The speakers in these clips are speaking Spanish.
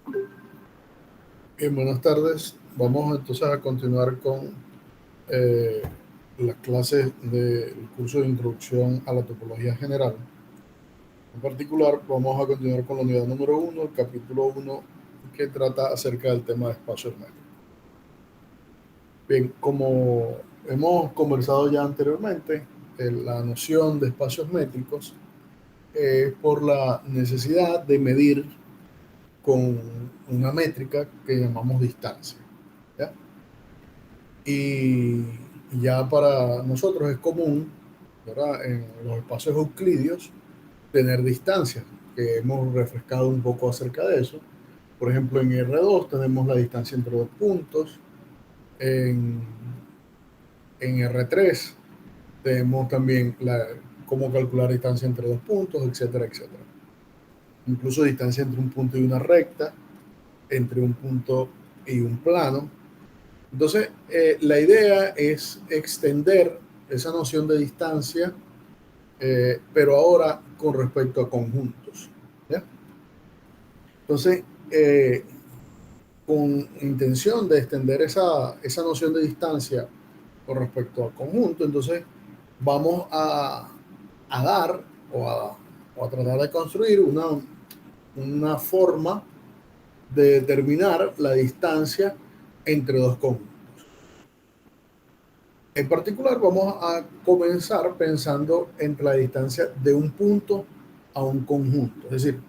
Bien, buenas tardes. Vamos entonces a continuar con eh, las clases del curso de introducción a la topología general. En particular, vamos a continuar con la unidad número uno, el capítulo uno, que trata acerca del tema de espacios métricos. Bien, como hemos conversado ya anteriormente, la noción de espacios métricos es por la necesidad de medir con una métrica que llamamos distancia, ¿ya? Y ya para nosotros es común, ¿verdad? En los espacios euclidios tener distancias, que hemos refrescado un poco acerca de eso. Por ejemplo, en R2 tenemos la distancia entre dos puntos, en, en R3 tenemos también cómo calcular distancia entre dos puntos, etcétera, etcétera. Incluso distancia entre un punto y una recta, entre un punto y un plano. Entonces, la idea es extender esa noción de distancia, pero ahora con respecto a conjuntos, ¿ya? Entonces, con intención de extender esa noción de distancia con respecto al conjunto, entonces vamos a dar o a, o a tratar de construir una forma de determinar la distancia entre dos conjuntos. En particular, vamos a comenzar pensando entre la distancia de un punto a un conjunto. Es decir,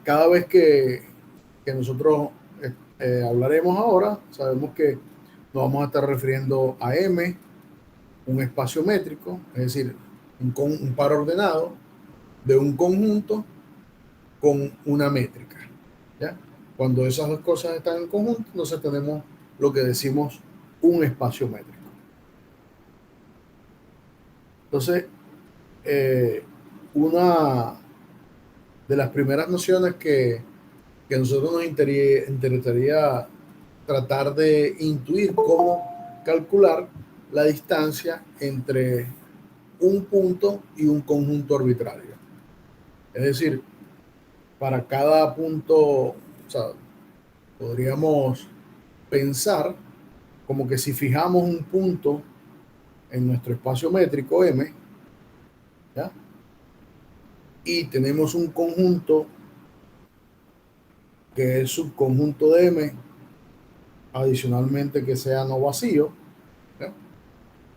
cada vez que nosotros hablaremos ahora, sabemos que nos vamos a estar refiriendo a M, un espacio métrico, es decir, un par ordenado de un conjunto con una métrica, ¿ya? Cuando esas dos cosas están en conjunto, entonces tenemos lo que decimos un espacio métrico. Entonces, eh, una de las primeras nociones que a nosotros nos interesaría tratar de intuir cómo calcular la distancia entre un punto y un conjunto arbitrario. Es decir, para cada punto, o sea, podríamos pensar como que si fijamos un punto en nuestro espacio métrico M, ¿ya? Y tenemos un conjunto que es subconjunto de M, adicionalmente que sea no vacío, ¿ya?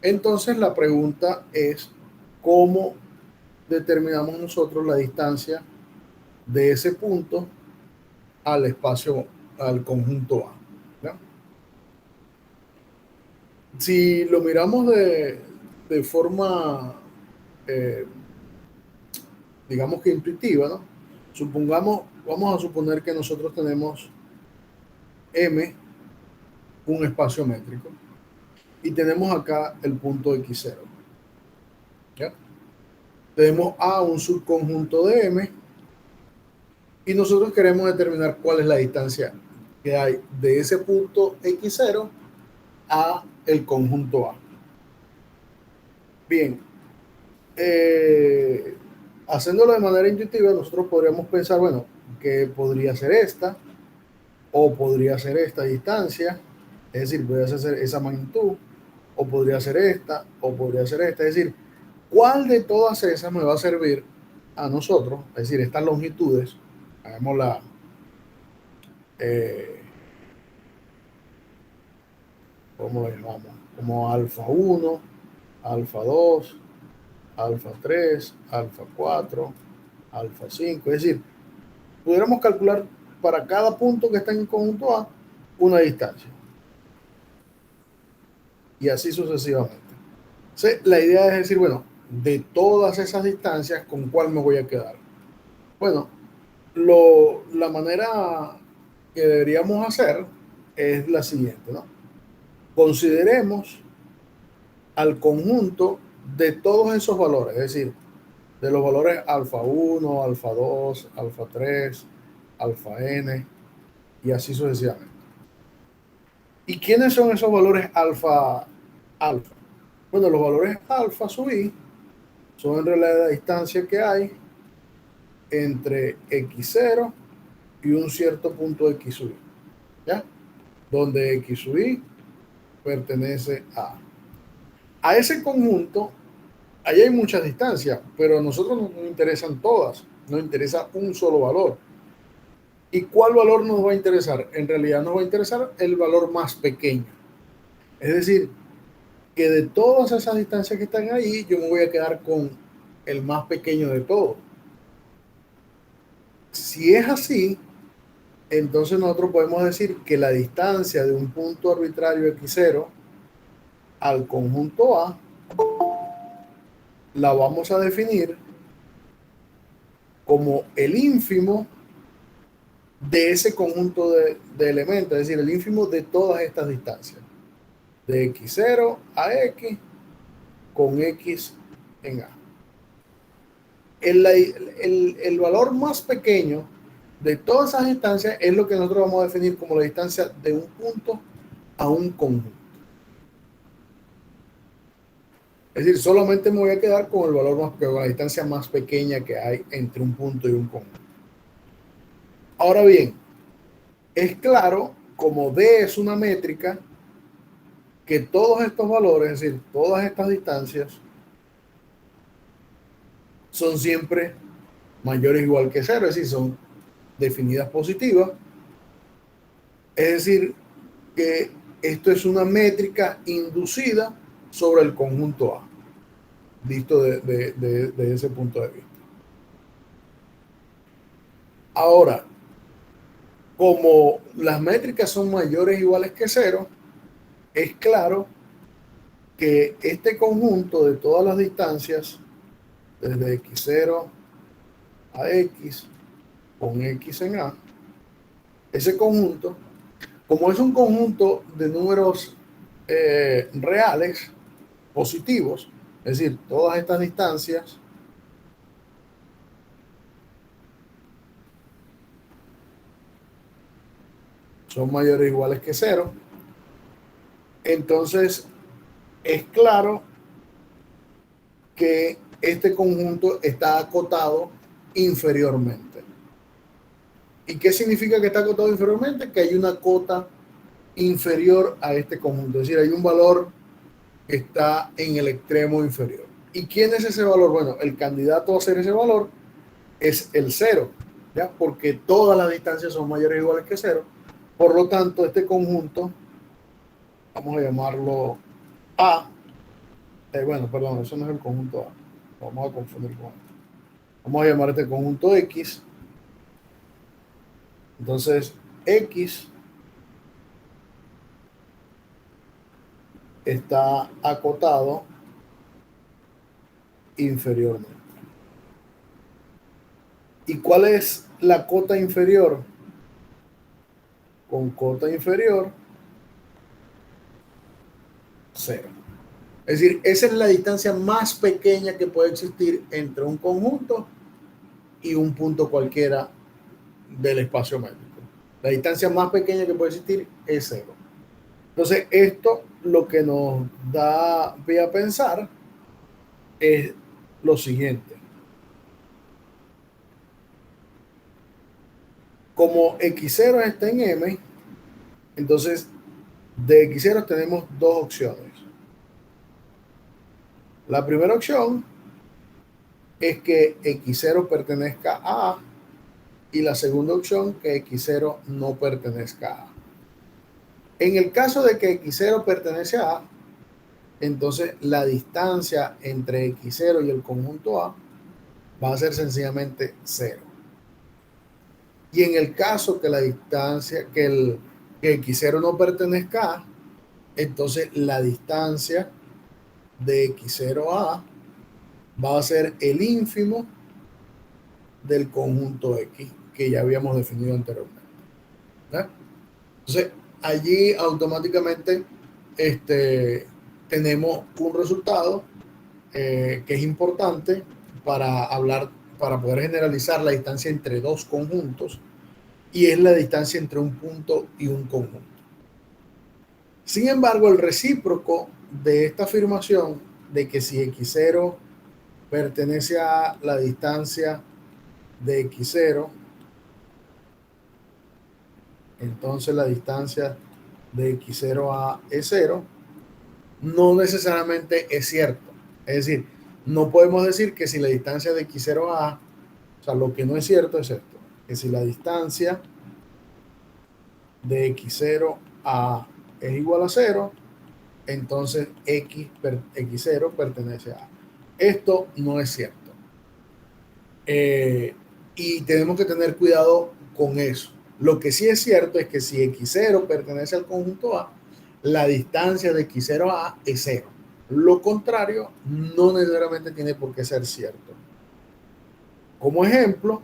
Entonces la pregunta es, ¿cómo determinamos nosotros la distancia de ese punto al espacio, al conjunto A? ¿Ya? Si lo miramos de forma, eh, digamos que intuitiva, ¿no? Supongamos, vamos a suponer que nosotros tenemos M, un espacio métrico, y tenemos acá el punto X0, ¿ya? Tenemos A, un subconjunto de M, y nosotros queremos determinar cuál es la distancia que hay de ese punto X0 a el conjunto A. Bien, eh, haciéndolo de manera intuitiva, nosotros podríamos pensar, bueno, que podría ser esta, o podría ser esta distancia, es decir, podría ser esa magnitud, o podría ser esta, o podría ser esta, es decir, ¿cuál de todas esas me va a servir a nosotros? Es decir, estas longitudes, hagámosla, eh, ¿cómo lo llamamos? Como alfa 1, alfa 2, alfa 3, alfa 4, alfa 5, es decir, pudiéramos calcular para cada punto que está en el conjunto A una distancia y así sucesivamente. Entonces, la idea es decir, bueno, de todas esas distancias, ¿con cuál me voy a quedar? Bueno, la manera que deberíamos hacer es la siguiente, ¿no? Consideremos al conjunto de todos esos valores, es decir, de los valores alfa 1, alfa 2, alfa 3, alfa n y así sucesivamente. ¿Y quiénes son esos valores alfa alfa? Bueno, los valores alfa sub i son en realidad la distancia que hay entre x0 y un cierto punto X sub i, ¿ya? Donde X sub i pertenece a ese conjunto. Ahí hay muchas distancias, pero a nosotros no nos interesan todas, nos interesa un solo valor. ¿Y cuál valor nos va a interesar? En realidad nos va a interesar el valor más pequeño. Es decir, que de todas esas distancias que están ahí, yo me voy a quedar con el más pequeño de todos. Si es así, entonces nosotros podemos decir que la distancia de un punto arbitrario x0 al conjunto A la vamos a definir como el ínfimo de ese conjunto de elementos, es decir, el ínfimo de todas estas distancias, de x0 a x con x en A. El valor más pequeño de todas esas distancias es lo que nosotros vamos a definir como la distancia de un punto a un conjunto. Es decir, solamente me voy a quedar con el valor más pequeño, con la distancia más pequeña que hay entre un punto y un conjunto. Ahora bien, es claro, como D es una métrica, que todos estos valores, es decir, todas estas distancias, son siempre mayores o igual que cero, es decir, son definidas positivas. Es decir, que esto es una métrica inducida sobre el conjunto A, visto de ese punto de vista. Ahora, como las métricas son mayores o iguales que cero, es claro que este conjunto de todas las distancias, desde x0 a x con x en A, ese conjunto, como es un conjunto de números reales, positivos, es decir, todas estas distancias son mayores o iguales que cero, entonces es claro que este conjunto está acotado inferiormente. ¿Y qué significa que está acotado inferiormente? Que hay una cota inferior a este conjunto, es decir, hay un valor que está en el extremo inferior. ¿Y quién es ese valor? Bueno, el candidato a ser ese valor es el cero, ¿ya? Porque todas las distancias son mayores o iguales que cero. Por lo tanto, este conjunto, vamos a llamarlo A. Bueno, perdón, eso no es el conjunto A. Vamos a confundir con esto. Vamos a llamar este conjunto X. Entonces, X está acotado inferiormente. ¿Y cuál es la cota inferior? Con cota inferior, 0. Es decir, esa es la distancia más pequeña que puede existir entre un conjunto y un punto cualquiera del espacio métrico. La distancia más pequeña que puede existir es 0. Entonces, esto lo que nos da pie a pensar es lo siguiente. Como x0 está en m, entonces de x0 tenemos dos opciones. La primera opción es que x0 pertenezca a A y la segunda opción que x0 no pertenezca a A. En el caso de que x0 pertenece a A, entonces la distancia entre x0 y el conjunto A va a ser sencillamente 0. Y en el caso que la distancia, que x0 no pertenezca a A, entonces la distancia de x0 a A va a ser el ínfimo del conjunto X que ya habíamos definido anteriormente. ¿Verdad? Entonces, allí automáticamente tenemos un resultado que es importante para hablar, para poder generalizar la distancia entre dos conjuntos, y es la distancia entre un punto y un conjunto. Sin embargo, el recíproco de esta afirmación de que si x0 pertenece a la distancia de x0 entonces la distancia de x0 a e0 no necesariamente es cierto. Es decir, no podemos decir que si la distancia de x0 a A, o sea, lo que no es cierto es esto, que si la distancia de x0 a A es igual a 0, entonces x0 pertenece a A. Esto no es cierto. Y tenemos que tener cuidado con eso. Lo que sí es cierto es que si x0 pertenece al conjunto A, la distancia de x0 a A es 0. Lo contrario no necesariamente tiene por qué ser cierto. Como ejemplo,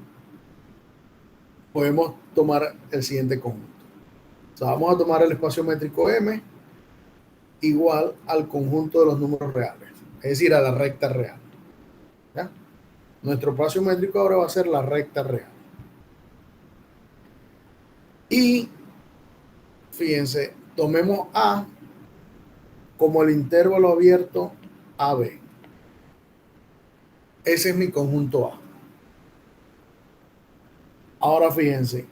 podemos tomar el siguiente conjunto. O sea, vamos a tomar el espacio métrico M igual al conjunto de los números reales, es decir, a la recta real. ¿Ya? Nuestro espacio métrico ahora va a ser la recta real. Y fíjense, tomemos A como el intervalo abierto AB. Ese es mi conjunto A. Ahora fíjense,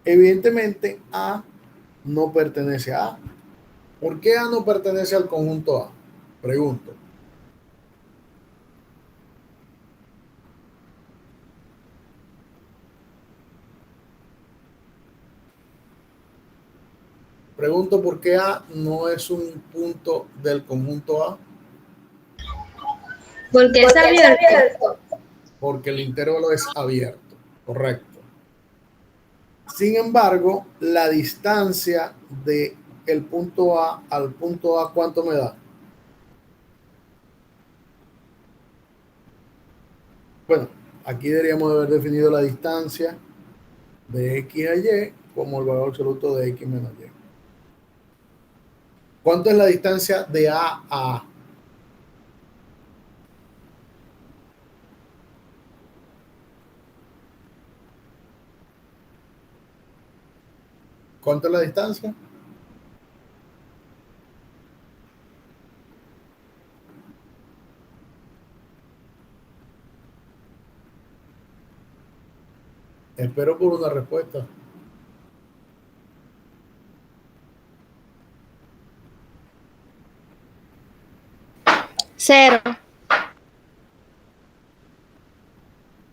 evidentemente A no pertenece a A. ¿Por qué A no pertenece al conjunto A? Pregunto. Pregunto por qué A no es un punto del conjunto A. Porque es abierto. Porque el intervalo es abierto, correcto. Sin embargo, la distancia de el punto A al punto A, ¿cuánto me da? Bueno, aquí deberíamos haber definido la distancia de X a Y como el valor absoluto de X menos Y. ¿Cuánto es la distancia de A a A? ¿Cuánto es la distancia? Espero por una respuesta. Cero.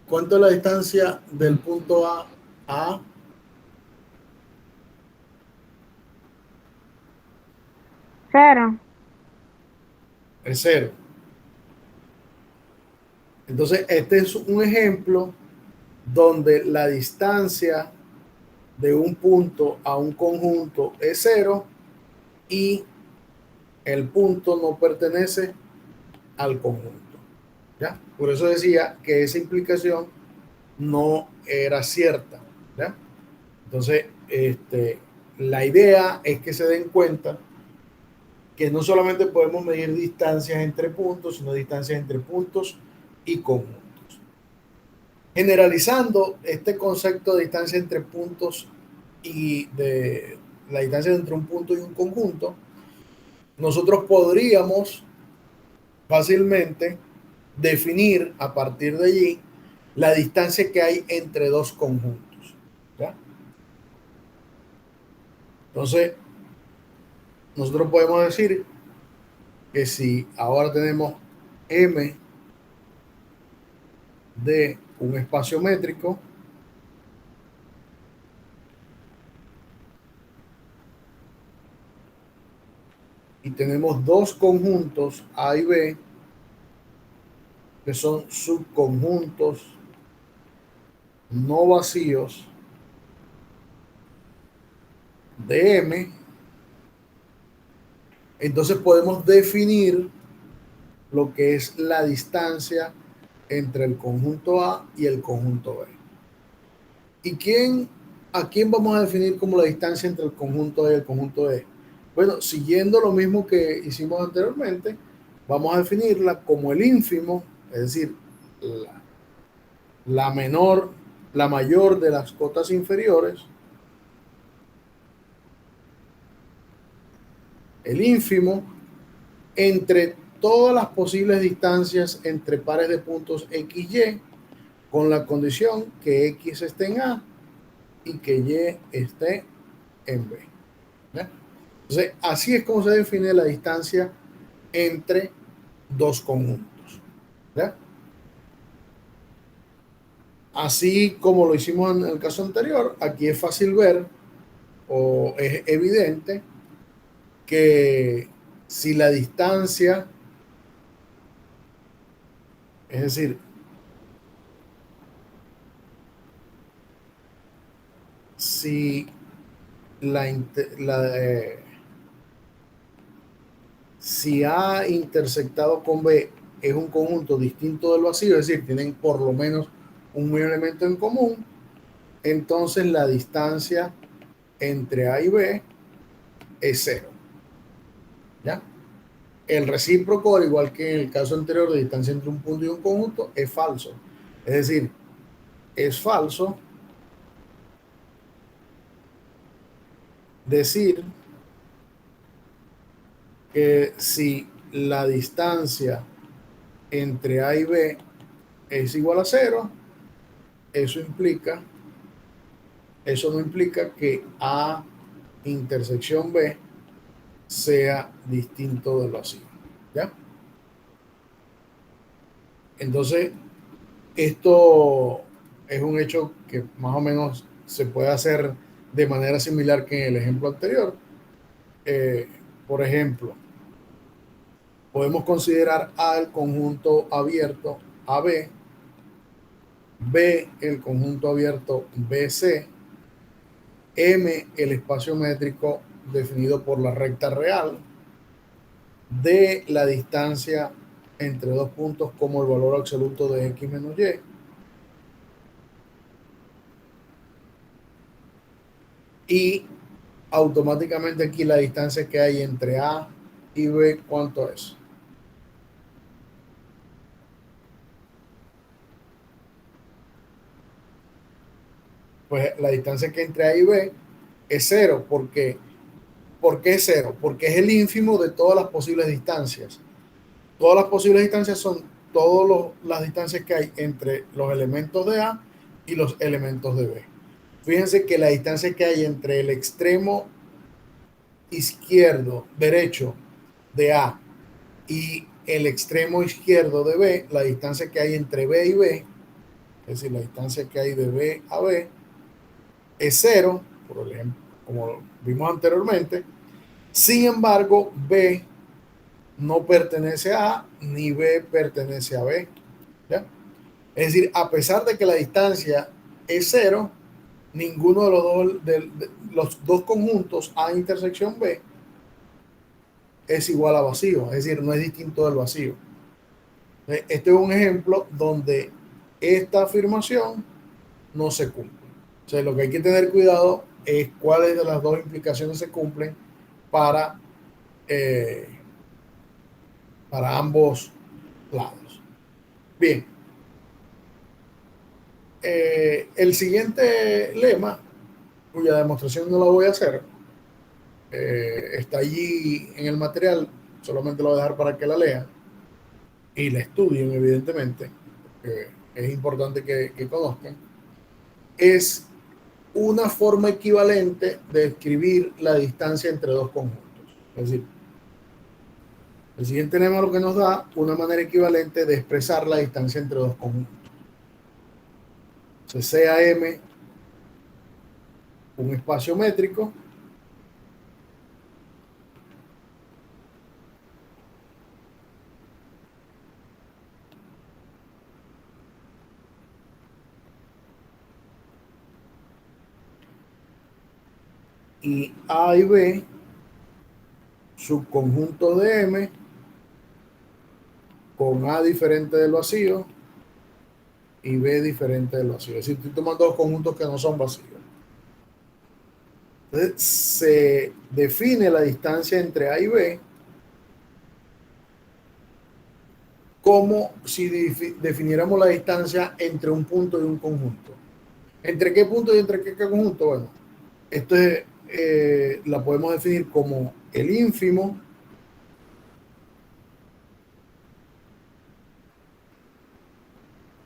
¿Cuánto es la distancia del punto A a A? Cero. Es 0. Entonces, este es un ejemplo donde la distancia de un punto a un conjunto es 0 y el punto no pertenece al conjunto. ¿Ya? Por eso decía que esa implicación no era cierta. ¿Ya? Entonces, la idea es que se den cuenta que no solamente podemos medir distancias entre puntos, sino distancias entre puntos y conjuntos. Generalizando este concepto de distancia entre puntos y de la distancia entre un punto y un conjunto, nosotros podríamos fácilmente definir a partir de allí la distancia que hay entre dos conjuntos. ¿Ya? Entonces, nosotros podemos decir que si ahora tenemos M de un espacio métrico, y tenemos dos conjuntos A y B, que son subconjuntos no vacíos de M, entonces podemos definir lo que es la distancia entre el conjunto A y el conjunto B. ¿A quién vamos a definir como la distancia entre el conjunto A y el conjunto B? Bueno, siguiendo lo mismo que hicimos anteriormente, vamos a definirla como el ínfimo, es decir, la menor, la mayor de las cotas inferiores, el ínfimo entre todas las posibles distancias entre pares de puntos X y, con la condición que X esté en A y que Y esté en B. ¿Ya? Entonces, así es como se define la distancia entre dos conjuntos. ¿Ya? Así como lo hicimos en el caso anterior, aquí es fácil ver o es evidente que si la distancia, es decir, si la, si A intersectado con B es un conjunto distinto del vacío, es decir, tienen por lo menos un elemento en común, entonces la distancia entre A y B es cero. ¿Ya? El recíproco, al igual que en el caso anterior de distancia entre un punto y un conjunto, es falso. Es decir, es falso decir que si la distancia entre A y B es igual a cero, eso implica, eso no implica que A intersección B sea distinto del vacío. ¿Ya? Entonces, esto es un hecho que más o menos se puede hacer de manera similar que en el ejemplo anterior. Eh, por ejemplo, podemos considerar A el conjunto abierto AB, B el conjunto abierto BC, M el espacio métrico definido por la recta real, D la distancia entre dos puntos como el valor absoluto de X menos Y, y automáticamente aquí la distancia que hay entre A y B, ¿cuánto es? Pues la distancia que entre A y B es cero. ¿Por qué es cero? Porque es el ínfimo de todas las posibles distancias. Todas las posibles distancias son todas las distancias que hay entre los elementos de A y los elementos de B. Fíjense que la distancia que hay entre el extremo izquierdo, derecho de A y el extremo izquierdo de B, la distancia que hay entre B y B, es decir, la distancia que hay de B a B, es cero, por ejemplo, como vimos anteriormente. Sin embargo, B no pertenece a A ni B pertenece a B. ¿Ya? Es decir, a pesar de que la distancia es cero, ninguno de los dos conjuntos A intersección B es igual a vacío, es decir, no es distinto del vacío. Este es un ejemplo donde esta afirmación no se cumple. O sea, lo que hay que tener cuidado es cuáles de las dos implicaciones se cumplen para, eh, para ambos lados. Bien, el siguiente lema, cuya demostración no la voy a hacer, está allí en el material, solamente lo voy a dejar para que la lean y la estudien, evidentemente, porque es importante que conozcan, es una forma equivalente de escribir la distancia entre dos conjuntos. Es decir, el siguiente tenemos lo que nos da una manera equivalente de expresar la distancia entre dos conjuntos. Entonces, sea M un espacio métrico y A y B subconjunto de M con A diferente del vacío y B diferente del vacío. Es decir, estoy tomando dos conjuntos que no son vacíos. Entonces, se define la distancia entre A y B como si definiéramos la distancia entre un punto y un conjunto. ¿Entre qué punto y entre qué conjunto? Bueno, esto es, la podemos definir como el ínfimo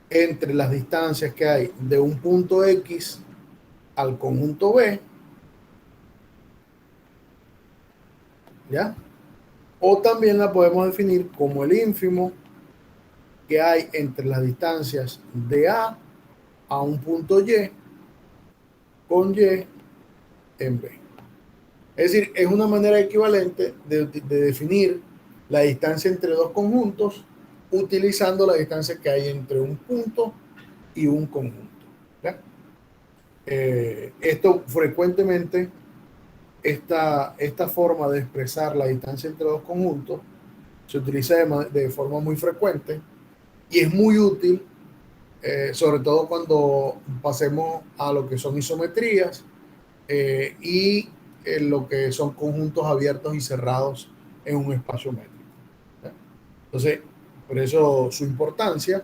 entre las distancias que hay de un punto X al conjunto B, ¿ya? O también la podemos definir como el ínfimo que hay entre las distancias de a un punto Y con Y en B. Es decir, es una manera equivalente de definir la distancia entre dos conjuntos utilizando la distancia que hay entre un punto y un conjunto. ¿Ya? Esto frecuentemente, esta forma de expresar la distancia entre dos conjuntos se utiliza de forma muy frecuente y es muy útil, sobre todo cuando pasemos a lo que son isometrías y lo que son conjuntos abiertos y cerrados en un espacio métrico. ¿Ya? Entonces, por eso su importancia.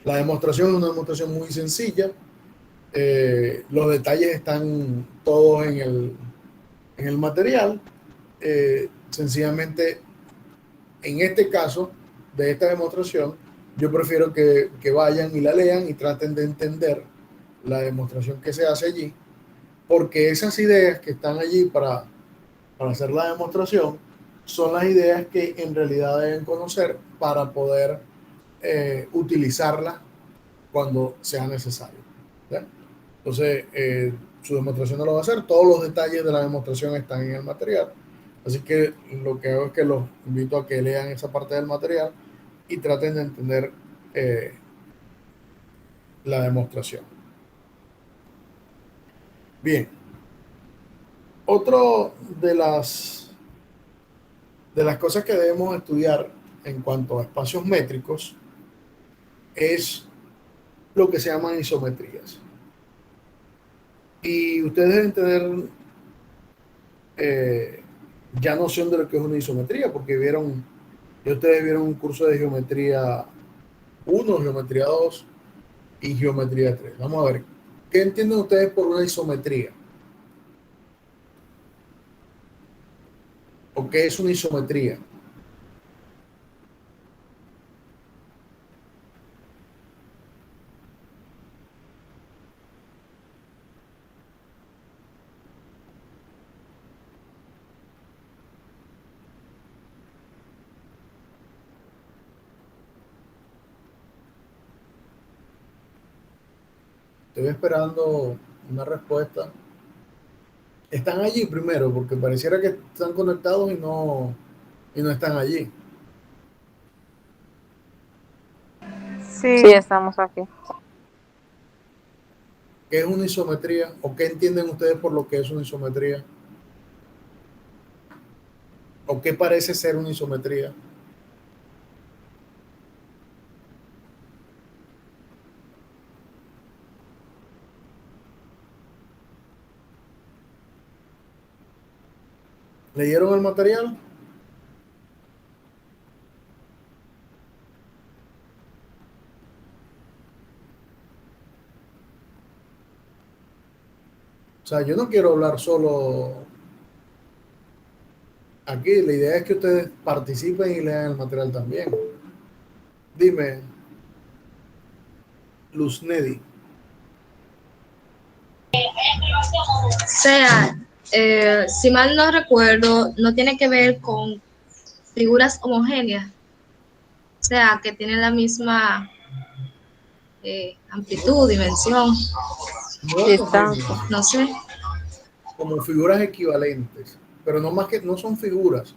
La demostración es una demostración muy sencilla. Los detalles están todos en el material. Sencillamente, en este caso de esta demostración, yo prefiero que vayan y la lean y traten de entender la demostración que se hace allí, porque esas ideas que están allí para hacer la demostración son las ideas que en realidad deben conocer para poder utilizarlas cuando sea necesario. ¿Ya? Entonces, su demostración no lo va a hacer. Todos los detalles de la demostración están en el material. Así que lo que hago es que los invito a que lean esa parte del material y traten de entender eh, la demostración. Bien, otro de las cosas que debemos estudiar en cuanto a espacios métricos es lo que se llaman isometrías. Y ustedes deben tener eh, ya noción de lo que es una isometría, porque ya ustedes vieron un curso de geometría 1, geometría 2 y geometría 3. Vamos a ver, ¿qué entienden ustedes por una isometría? ¿O qué es una isometría? Estoy esperando una respuesta. Están allí primero, porque pareciera que están conectados y no están allí. Sí, Sí. estamos aquí. ¿Qué es una isometría? ¿O qué entienden ustedes por lo que es una isometría? ¿O qué parece ser una isometría? ¿Leyeron el material? O sea, yo no quiero hablar solo aquí. La idea es que ustedes participen y lean el material también. Dime, Luz Nedi. O sea, si mal no recuerdo, no tiene que ver con figuras homogéneas, o sea, que tienen la misma amplitud, dimensión, No Distancia. homogéneas, no sé. como figuras equivalentes, pero no más que no son figuras,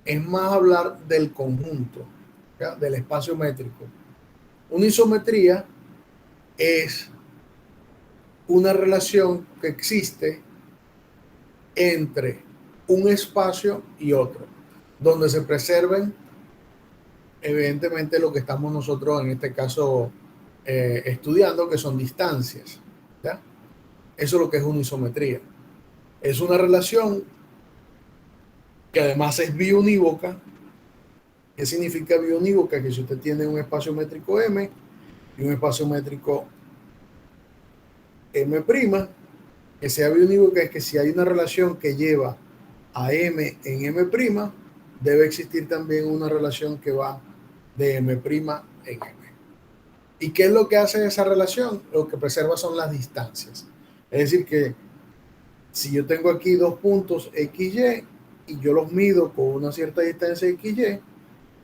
es más hablar del conjunto, ¿ya? Del espacio métrico. Una isometría es una relación que existe entre un espacio y otro, donde se preserven evidentemente lo que estamos nosotros en este caso estudiando, que son distancias. ¿Ya? Eso es lo que es una isometría. Es una relación que además es biunívoca. ¿Qué significa biunívoca? Que si usted tiene un espacio métrico M y un espacio métrico M', que sea biunívoca es que si hay una relación que lleva a M en M', debe existir también una relación que va de M' en M. ¿Y qué es lo que hace esa relación? Lo que preserva son las distancias. Es decir, que si yo tengo aquí dos puntos XY y yo los mido con una cierta distancia XY,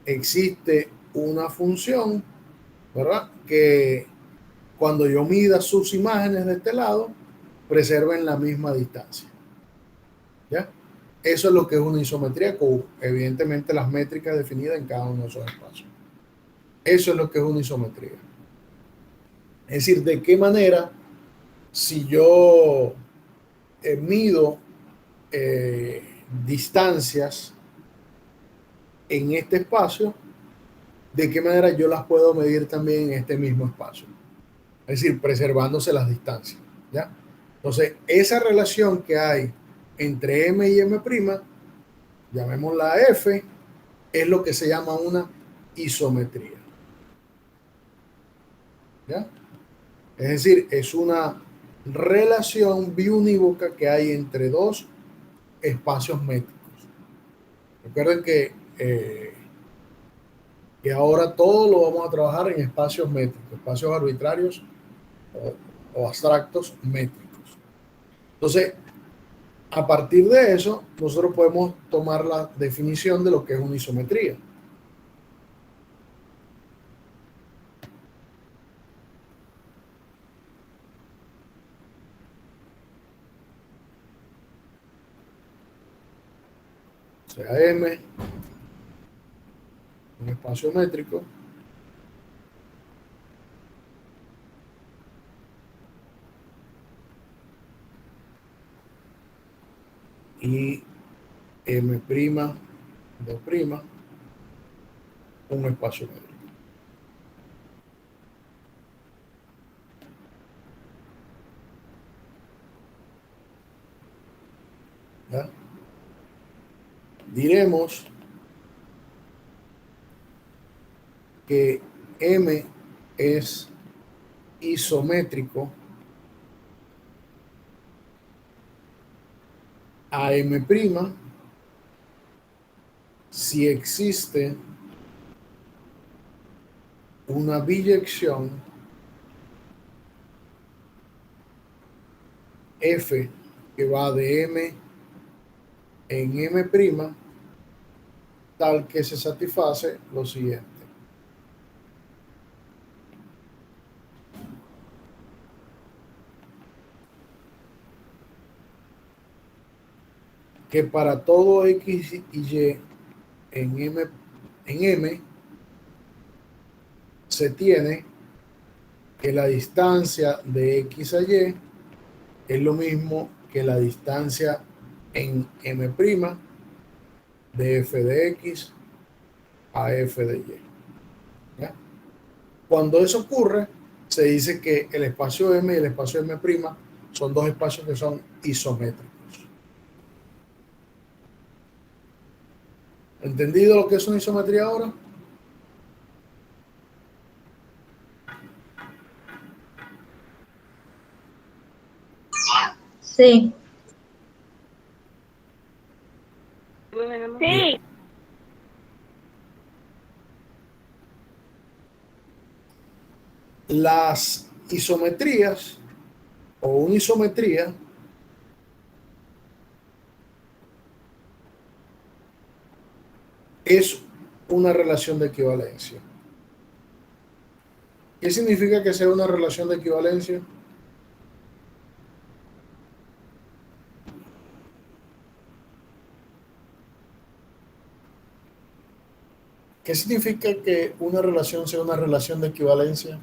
existe una función, ¿verdad? Que cuando yo mida sus imágenes de este lado, preserven la misma distancia. ¿Ya? Eso es lo que es una isometría con, evidentemente, las métricas definidas en cada uno de esos espacios. Eso es lo que es una isometría. Es decir, de qué manera, si yo mido distancias en este espacio, de qué manera yo las puedo medir también en este mismo espacio. Es decir, preservándose las distancias. ¿Ya? Entonces, esa relación que hay entre M y M', llamémosla F, es lo que se llama una isometría. ¿Ya? Es decir, es una relación biunívoca que hay entre dos espacios métricos. Recuerden que ahora todo lo vamos a trabajar en espacios métricos, espacios arbitrarios o abstractos métricos. Entonces, a partir de eso, nosotros podemos tomar la definición de lo que es una isometría. O sea, M, un espacio métrico, y M', de', un espacio métrico. ¿Ya? Diremos que M es isométrico a M' si existe una biyección F que va de M en M', tal que se satisface lo siguiente. Que para todo X y Y en M se tiene que la distancia de X a Y es lo mismo que la distancia en M' de F de X a F de Y. ¿Ya? Cuando eso ocurre, se dice que el espacio M y el espacio M' son dos espacios que son isométricos. ¿Entendido lo que es una isometría ahora? Sí. Sí. Las isometrías o una isometría es una relación de equivalencia. ¿Qué significa que sea una relación de equivalencia? ¿Qué significa que una relación sea una relación de equivalencia?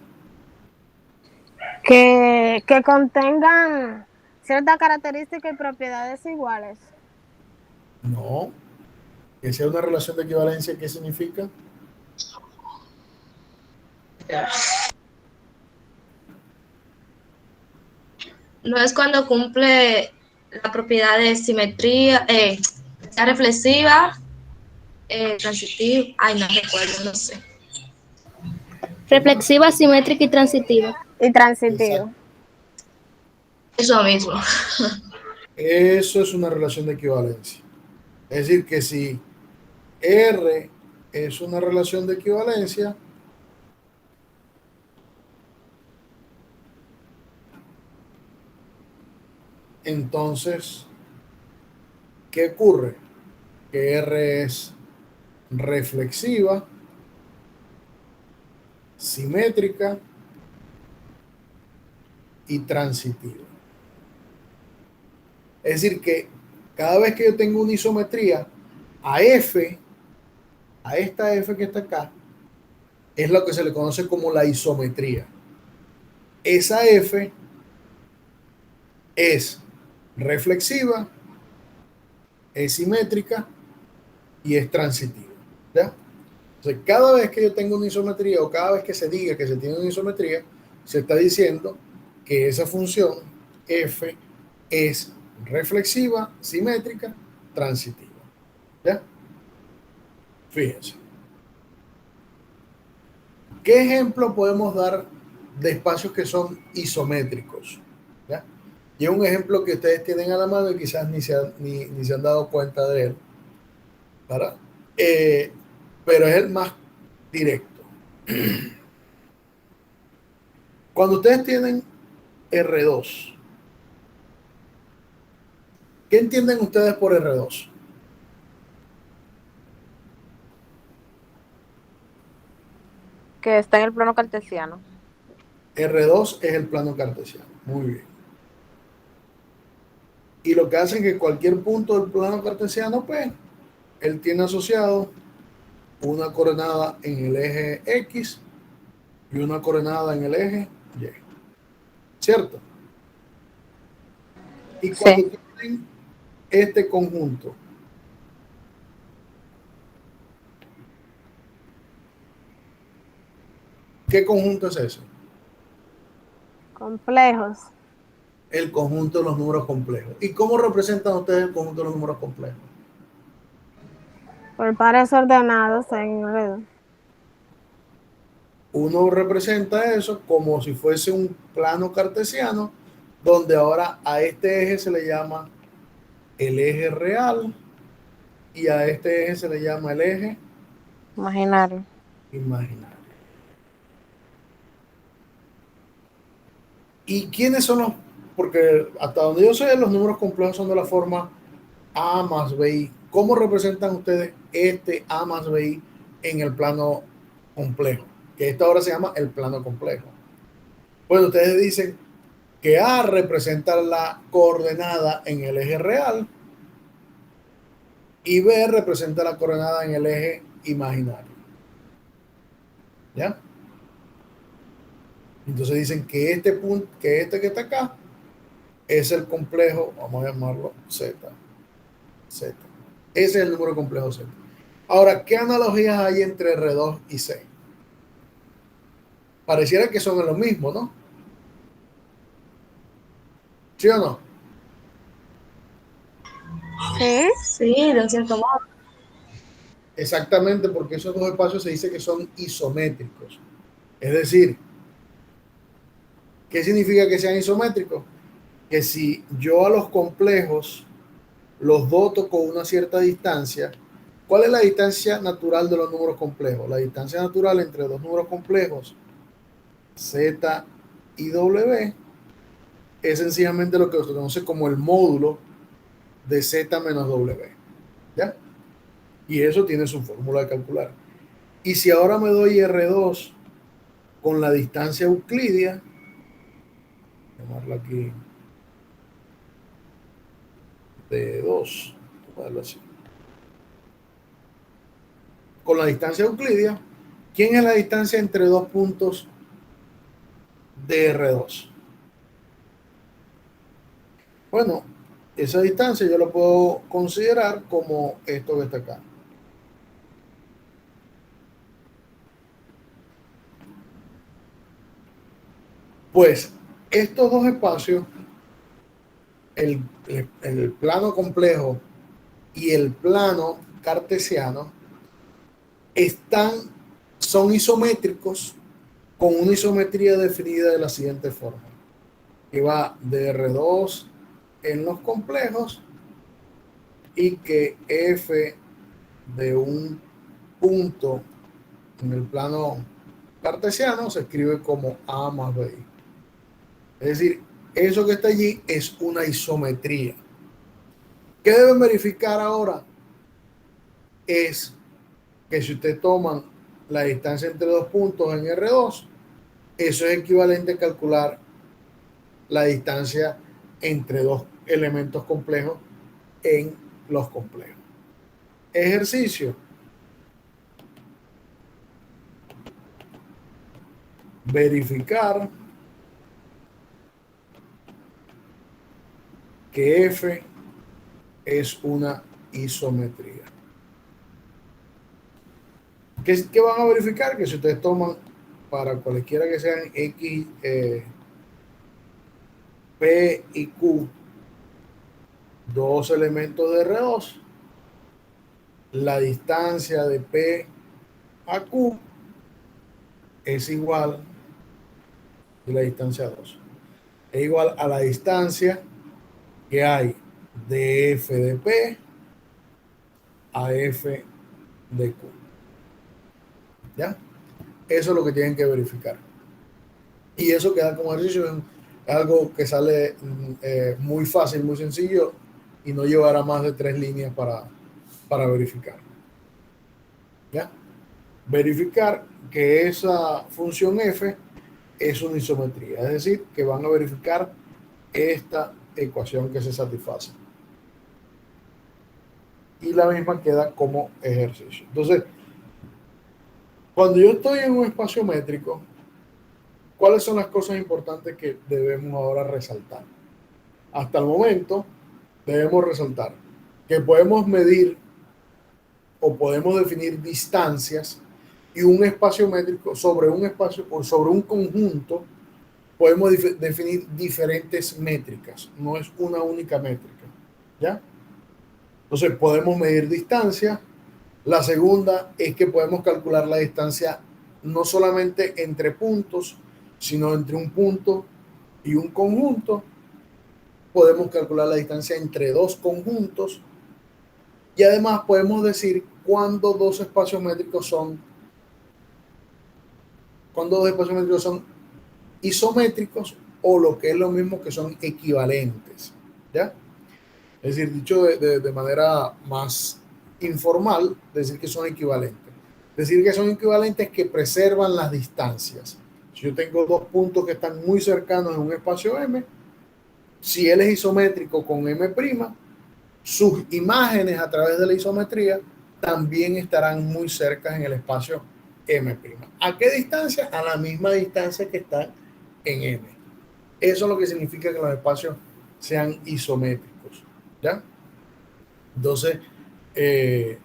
Que contengan ciertas características y propiedades iguales. No. Que sea una relación de equivalencia, ¿qué significa? No es cuando cumple la propiedad de simetría, sea reflexiva, transitiva. Ay, no recuerdo, no sé. Reflexiva, simétrica y transitiva. Y transitivo. Exacto. Eso mismo. Eso es una relación de equivalencia. Es decir, que si R es una relación de equivalencia, Entonces, ¿qué ocurre? Que R es reflexiva, simétrica y transitiva. Es decir, que cada vez que yo tengo una isometría, a F, a esta F que está acá, es lo que se le conoce como la isometría. Esa F es reflexiva, es simétrica y es transitiva. ¿Ya? Entonces, cada vez que yo tengo una isometría o cada vez que se diga que se tiene una isometría, se está diciendo que esa función F es reflexiva, simétrica, transitiva. ¿Ya? Fíjense. ¿Qué ejemplo podemos dar de espacios que son isométricos? ¿Ya? Y es un ejemplo que ustedes tienen a la mano y quizás ni se han dado cuenta de él, ¿verdad? Pero es el más directo. Cuando ustedes tienen R2, ¿qué entienden ustedes por R2? Que está en el plano cartesiano. R2 es el plano cartesiano. Muy bien. Y lo que hacen es que cualquier punto del plano cartesiano, pues, él tiene asociado una coordenada en el eje X y una coordenada en el eje Y. ¿Cierto? Y cuando Sí. tienen este conjunto, ¿qué conjunto es ese? Complejos. El conjunto de los números complejos. ¿Y cómo representan ustedes el conjunto de los números complejos? Por pares ordenados en red. Uno representa eso como si fuese un plano cartesiano, donde ahora a este eje se le llama el eje real y a este eje se le llama el eje Imaginario. imaginario. ¿Y quiénes son los? Porque hasta donde yo sé, los números complejos son de la forma A más BI. ¿Cómo representan ustedes este A más BI en el plano complejo? Que esta ahora se llama el plano complejo. Pues ustedes dicen que A representa la coordenada en el eje real y B representa la coordenada en el eje imaginario. ¿Ya? Entonces dicen que este punto, que este que está acá, es el complejo, vamos a llamarlo Z. Z. Ese es el número complejo Z. Ahora, ¿qué analogías hay entre R2 y C? Pareciera que son lo mismo, ¿no? ¿Sí o no? Sí. Sí, de cierto modo. Exactamente, porque esos dos espacios se dice que son isométricos. Es decir, ¿qué significa que sean isométricos? Que si yo a los complejos los doto con una cierta distancia, ¿cuál es la distancia natural de los números complejos? La distancia natural entre dos números complejos, Z y W, es sencillamente lo que se conoce como el módulo de Z menos W. ¿Ya? Y eso tiene su fórmula de calcular. Y si ahora me doy R2 con la distancia euclidia, llamarla aquí de 2, así. Con la distancia euclidia, ¿quién es la distancia entre dos puntos de R2? Bueno, esa distancia yo la puedo considerar como esto que está acá. Pues estos dos espacios, el plano complejo y el plano cartesiano, son isométricos con una isometría definida de la siguiente forma, que va de R2 en los complejos y que F de un punto en el plano cartesiano se escribe como A más BI. Es decir, Eso que está allí es una isometría. ¿Qué deben verificar ahora? Es que si ustedes toman la distancia entre dos puntos en R2, eso es equivalente a calcular la distancia entre dos elementos complejos en los complejos. Ejercicio. Verificar que F es una isometría. ¿Qué van a verificar? Que si ustedes toman para cualquiera que sean X, P y Q, dos elementos de R2, la distancia de P a Q es igual a la distancia 2. Es igual a la distancia que hay de F de P a F de Q. ¿Ya? Eso es lo que tienen que verificar. Y eso queda como ejercicio, es algo que sale muy fácil, muy sencillo y no llevará más de 3 líneas para verificar. ¿Ya? Verificar que esa función f es una isometría, es decir, que van a verificar esta ecuación que se satisface. Y la misma queda como ejercicio. Entonces, cuando yo estoy en un espacio métrico, ¿cuáles son las cosas importantes que debemos ahora resaltar? Hasta el momento, debemos resaltar que podemos medir o podemos definir distancias y un espacio métrico sobre un espacio o sobre un conjunto podemos definir diferentes métricas, no es una única métrica, ¿ya? Entonces podemos medir distancia. La segunda es que podemos calcular la distancia no solamente entre puntos, sino entre un punto y un conjunto. Podemos calcular la distancia entre dos conjuntos y además podemos decir cuándo dos espacios métricos son isométricos o lo que es lo mismo que son equivalentes, ¿ya? Es decir, dicho de manera más informal, decir que son equivalentes. Decir que son equivalentes que preservan las distancias. Si yo tengo dos puntos que están muy cercanos en un espacio M, si él es isométrico con M', sus imágenes a través de la isometría también estarán muy cerca en el espacio M'. ¿A qué distancia? A la misma distancia que están en M. Eso es lo que significa que los espacios sean isométricos, ¿ya? Entonces, es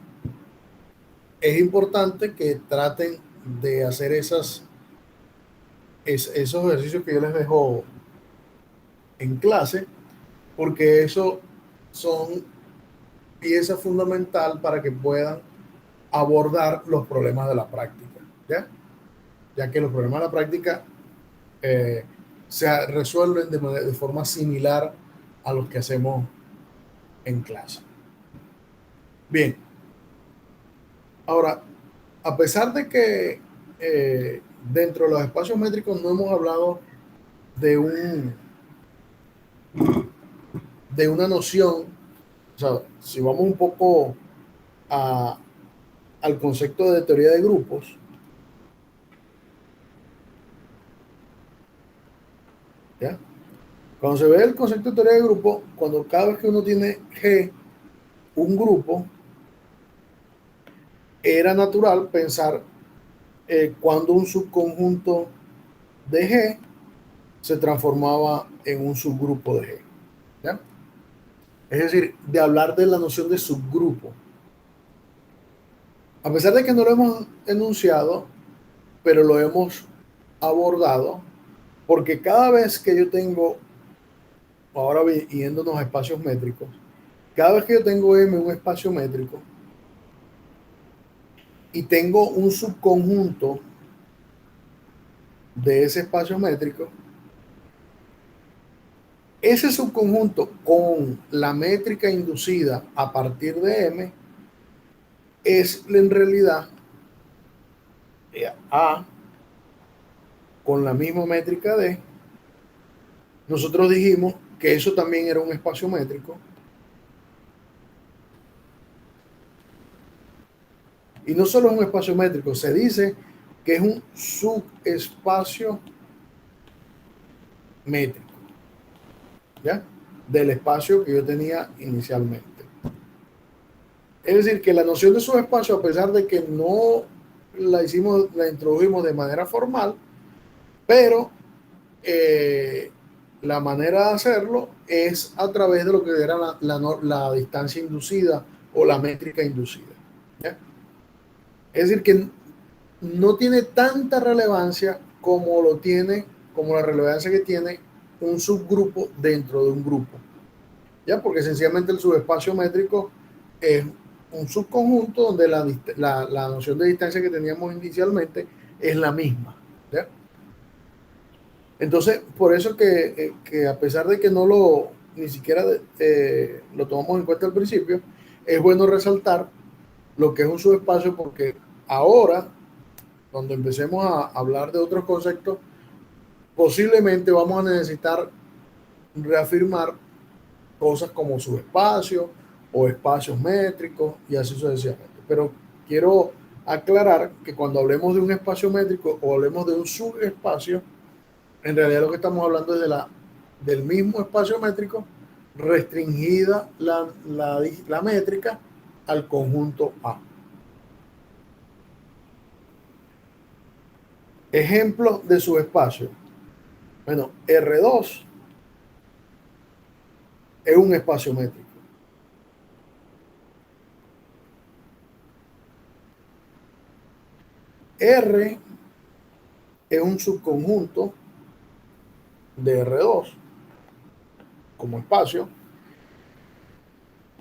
importante que traten de hacer esos ejercicios que yo les dejo en clase, porque eso son pieza fundamental para que puedan abordar los problemas de la práctica, ¿ya? Ya que los problemas de la práctica se resuelven de forma similar a los que hacemos en clase. Bien. Ahora, a pesar de que dentro de los espacios métricos no hemos hablado de una noción, o sea, si vamos un poco al concepto de teoría de grupos, ¿ya? Cuando se ve el concepto de teoría de grupo, cuando cada vez que uno tiene G, un grupo, era natural pensar cuando un subconjunto de G se transformaba en un subgrupo de G, ¿ya? Es decir, de hablar de la noción de subgrupo. A pesar de que no lo hemos enunciado, pero lo hemos abordado, porque cada vez que yo tengo, ahora yéndonos a espacios métricos, cada vez que yo tengo M un espacio métrico y tengo un subconjunto de ese espacio métrico, ese subconjunto con la métrica inducida a partir de M es en realidad A con la misma métrica D, nosotros dijimos que eso también era un espacio métrico. Y no solo es un espacio métrico, se dice que es un subespacio métrico, ¿ya? Del espacio que yo tenía inicialmente. Es decir, que la noción de subespacio, a pesar de que no la introdujimos de manera formal, pero la manera de hacerlo es a través de lo que era la distancia inducida o la métrica inducida, ¿ya? Es decir, que no tiene tanta relevancia como la relevancia que tiene un subgrupo dentro de un grupo, ¿ya? Porque sencillamente el subespacio métrico es un subconjunto donde la noción de distancia que teníamos inicialmente es la misma, ¿ya? Entonces, por eso que a pesar de que ni siquiera lo tomamos en cuenta al principio, es bueno resaltar lo que es un subespacio, porque ahora, cuando empecemos a hablar de otros conceptos, posiblemente vamos a necesitar reafirmar cosas como subespacio o espacios métricos y así sucesivamente. Pero quiero aclarar que cuando hablemos de un espacio métrico o hablemos de un subespacio, en realidad lo que estamos hablando es del mismo espacio métrico, restringida la métrica al conjunto A. Ejemplo de subespacio. Bueno, R2 es un espacio métrico. R es un subconjunto de R2 como espacio,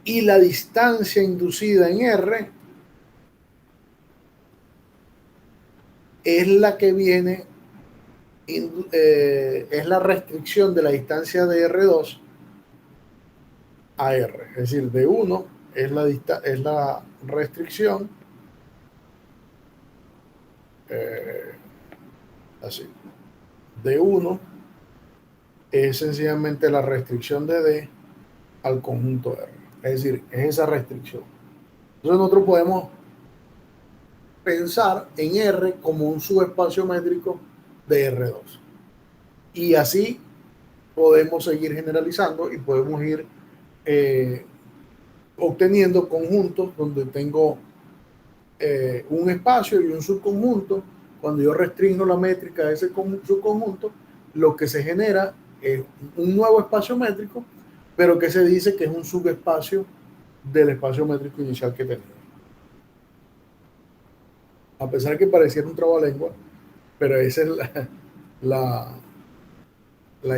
y la distancia inducida en R es la que viene, es la restricción de la distancia de R2 a R. Es decir, D1 es la restricción, así. D1 es sencillamente la restricción de D al conjunto R. Es decir, es esa restricción. Entonces nosotros podemos pensar en R como un subespacio métrico de R2. Y así podemos seguir generalizando y podemos ir obteniendo conjuntos donde tengo un espacio y un subconjunto. Cuando yo restringo la métrica de ese subconjunto, lo que se genera es un nuevo espacio métrico, pero que se dice que es un subespacio del espacio métrico inicial que tenía. A pesar que pareciera un trabalengua, pero esa es la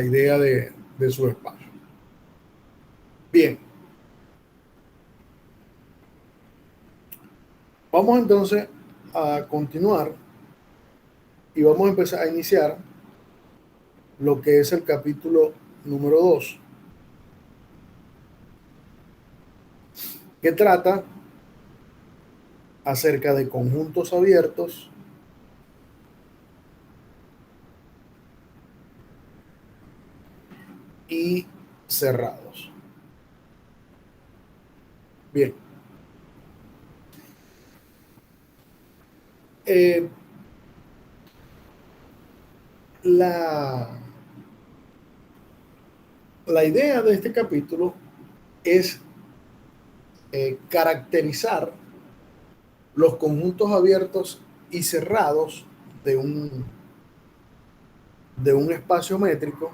idea de subespacio. Bien. Vamos entonces a continuar y vamos a empezar a iniciar lo que es el capítulo número 2, que trata acerca de conjuntos abiertos y cerrados. Bien. La idea de este capítulo es caracterizar los conjuntos abiertos y cerrados de un espacio métrico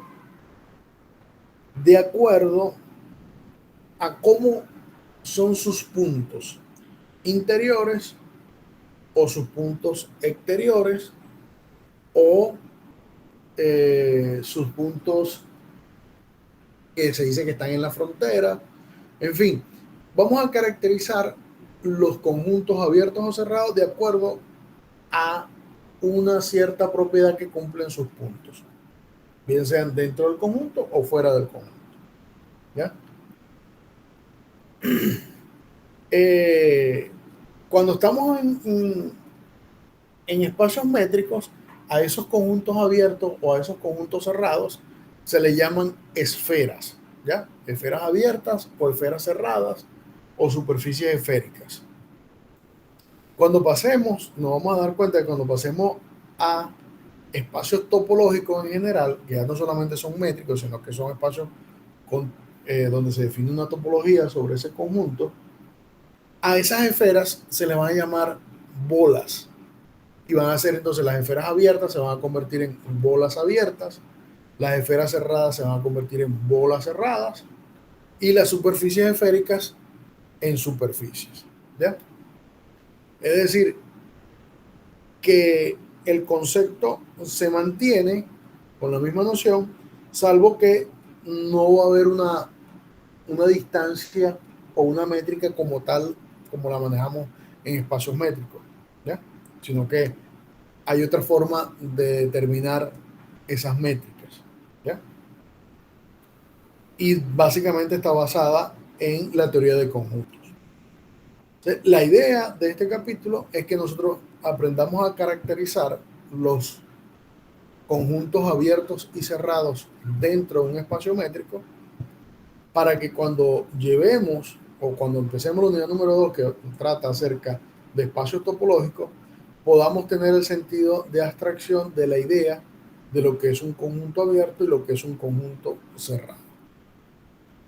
de acuerdo a cómo son sus puntos interiores o sus puntos exteriores o sus puntos que se dice que están en la frontera. En fin, vamos a caracterizar los conjuntos abiertos o cerrados de acuerdo a una cierta propiedad que cumplen sus puntos, bien sean dentro del conjunto o fuera del conjunto. ¿Ya? Cuando estamos en espacios métricos, a esos conjuntos abiertos o a esos conjuntos cerrados se le llaman esferas, ¿ya? Esferas abiertas o esferas cerradas o superficies esféricas. Cuando pasemos, nos vamos a dar cuenta que cuando pasemos a espacios topológicos en general, que ya no solamente son métricos, sino que son espacios donde se define una topología sobre ese conjunto, a esas esferas se le van a llamar bolas. Y van a ser entonces las esferas abiertas se van a convertir en bolas abiertas, las esferas cerradas se van a convertir en bolas cerradas y las superficies esféricas en superficies. ¿Ya? Es decir, que el concepto se mantiene con la misma noción, salvo que no va a haber una distancia o una métrica como tal, como la manejamos en espacios métricos, ¿ya? Sino que hay otra forma de determinar esas métricas, ¿ya? Y básicamente está basada en la teoría de conjuntos. Entonces, la idea de este capítulo es que nosotros aprendamos a caracterizar los conjuntos abiertos y cerrados dentro de un espacio métrico para que cuando llevemos o cuando empecemos la unidad número 2 que trata acerca de espacios topológicos, podamos tener el sentido de abstracción de la idea de lo que es un conjunto abierto y lo que es un conjunto cerrado.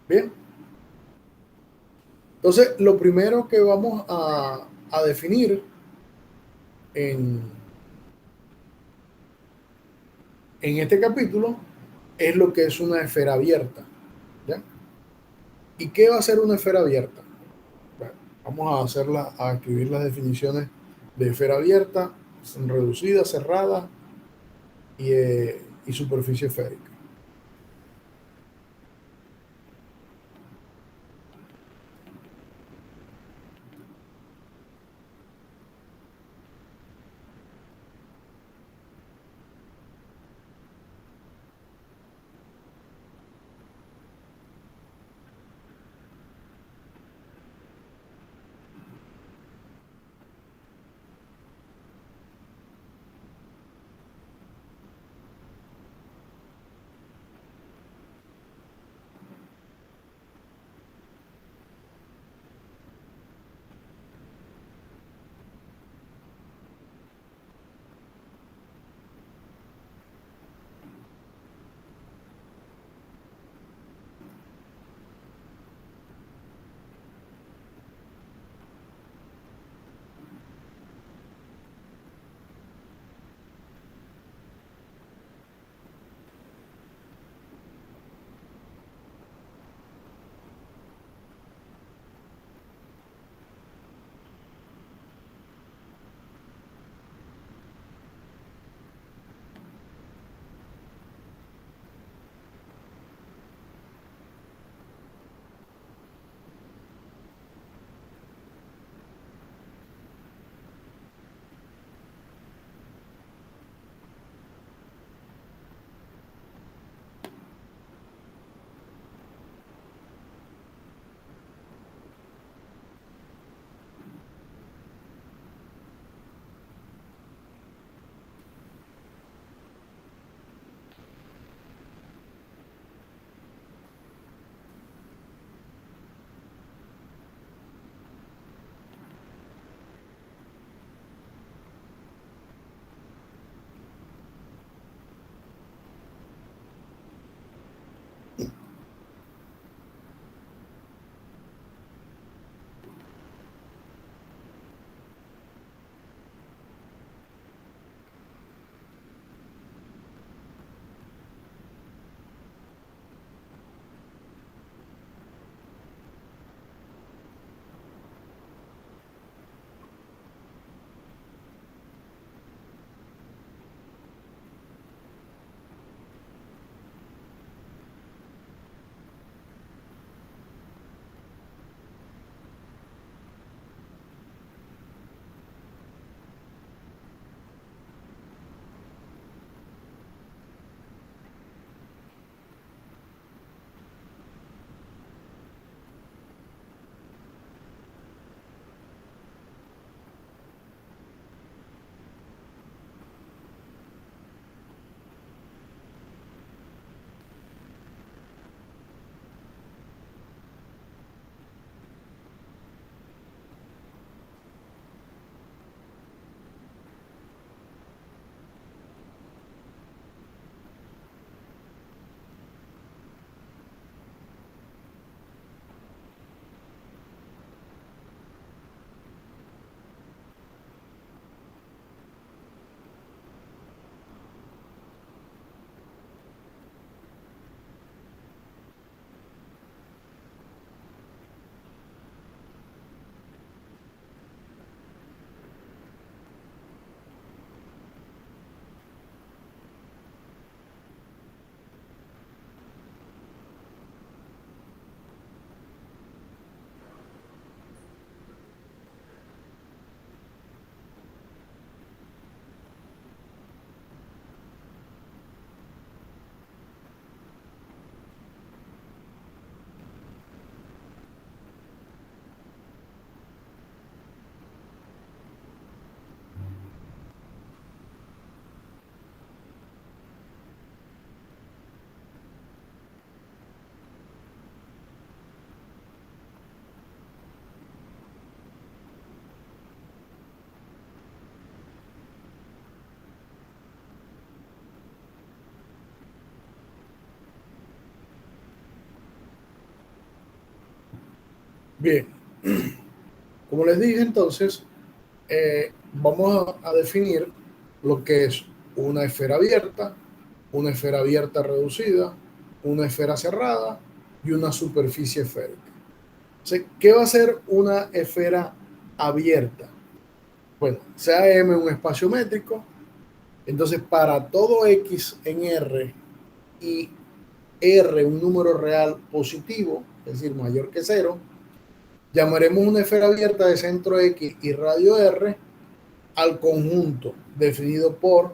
Bien. Entonces, lo primero que vamos a definir en este capítulo es lo que es una esfera abierta, ¿ya? ¿Y qué va a ser una esfera abierta? Bueno, vamos a escribir las definiciones de esfera abierta, reducida, cerrada y superficie esférica. Bien, como les dije entonces, vamos a definir lo que es una esfera abierta reducida, una esfera cerrada y una superficie esférica. Entonces, ¿qué va a ser una esfera abierta? Bueno, sea M un espacio métrico, entonces para todo X en R y R un número real positivo, es decir, mayor que cero, llamaremos una esfera abierta de centro X y radio R al conjunto definido por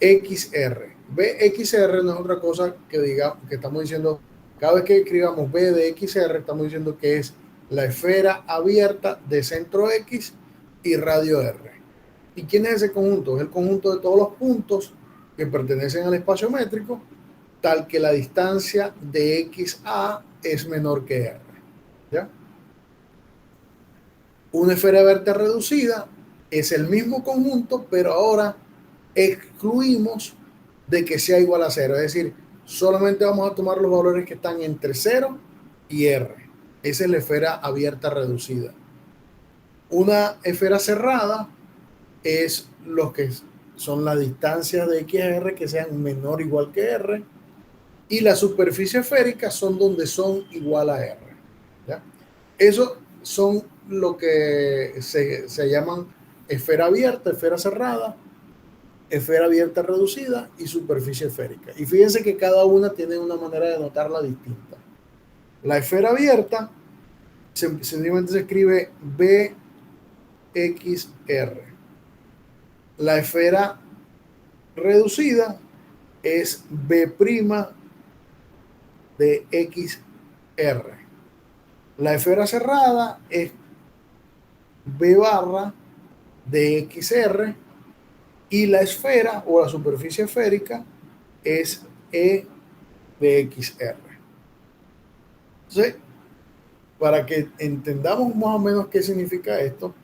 BXR. BXR no es otra cosa que diga que estamos diciendo, cada vez que escribamos B de XR, estamos diciendo que es la esfera abierta de centro X y radio R. ¿Y quién es ese conjunto? Es el conjunto de todos los puntos que pertenecen al espacio métrico, tal que la distancia de XA es menor que R. ¿Ya? Una esfera abierta reducida es el mismo conjunto, pero ahora excluimos de que sea igual a cero. Es decir, solamente vamos a tomar los valores que están entre 0 y R. Esa es la esfera abierta reducida. Una esfera cerrada es los que son las distancias de X a R que sean menor o igual que R, y la superficie esférica son donde son igual a R. ¿Ya? Eso son lo que se llaman esfera abierta, esfera cerrada, esfera abierta reducida y superficie esférica. Y fíjense que cada una tiene una manera de notarla distinta. La esfera abierta sencillamente se escribe BXR. La esfera reducida es B' de XR. La esfera cerrada es B barra de XR y la esfera o la superficie esférica es E de XR. Entonces, para que entendamos más o menos qué significa esto,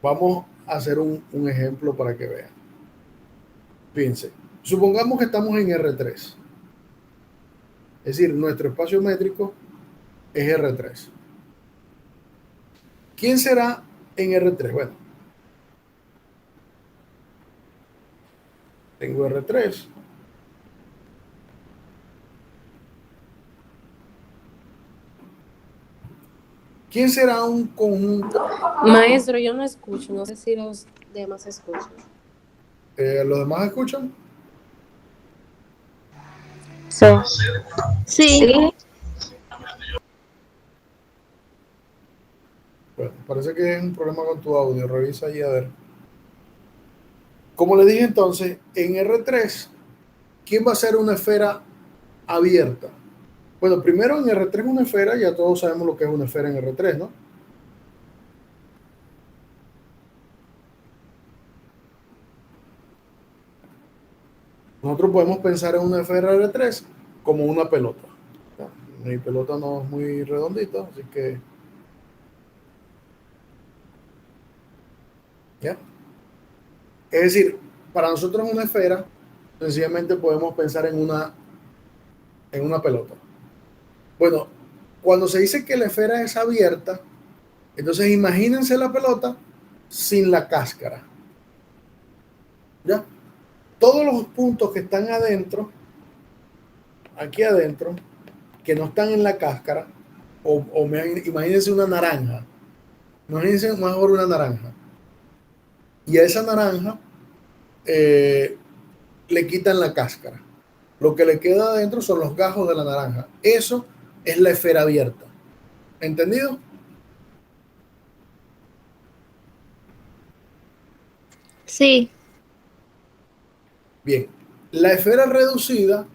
vamos a hacer un ejemplo para que vean. Fíjense, supongamos que estamos en R3. Es decir, nuestro espacio métrico es R3. ¿Quién será en R3? Bueno, tengo R3. ¿Quién será un conjunto? Maestro, yo no escucho, no sé si los demás escuchan. ¿Los demás escuchan? Sí. Sí. Bueno, parece que es un problema con tu audio. Revisa ahí a ver. Como le dije entonces, en R3, ¿quién va a ser una esfera abierta? Bueno, primero en R3 una esfera, ya todos sabemos lo que es una esfera en R3, ¿no? Nosotros podemos pensar en una esfera R3 como una pelota. Mi pelota no es muy redondita, así que... ¿Ya? Es decir, para nosotros una esfera, sencillamente podemos pensar en una pelota. Bueno, cuando se dice que la esfera es abierta, entonces imagínense la pelota sin la cáscara. ¿Ya? Todos los puntos que están adentro, aquí adentro, que no están en la cáscara, imagínense una naranja. Imagínense mejor una naranja. Y a esa naranja le quitan la cáscara. Lo que le queda adentro son los gajos de la naranja. Eso es la esfera abierta. ¿Entendido? Sí. Bien. La esfera reducida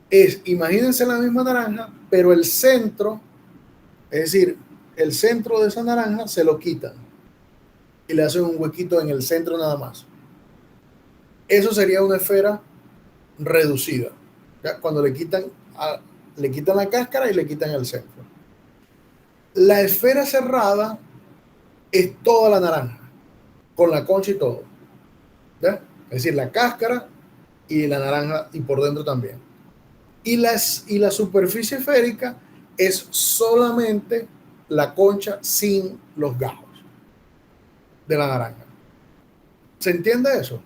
es, imagínense la misma naranja, pero el centro, es decir, el centro de esa naranja se lo quitan y le hacen un huequito en el centro nada más. Eso sería una esfera reducida, ¿ya? Cuando le quitan la cáscara y le quitan el centro. La esfera cerrada es toda la naranja, con la concha y todo, ¿ya? Es decir, la cáscara y la naranja y por dentro también. Y la superficie esférica es solamente la concha sin los gajos de la naranja. ¿Se entiende eso?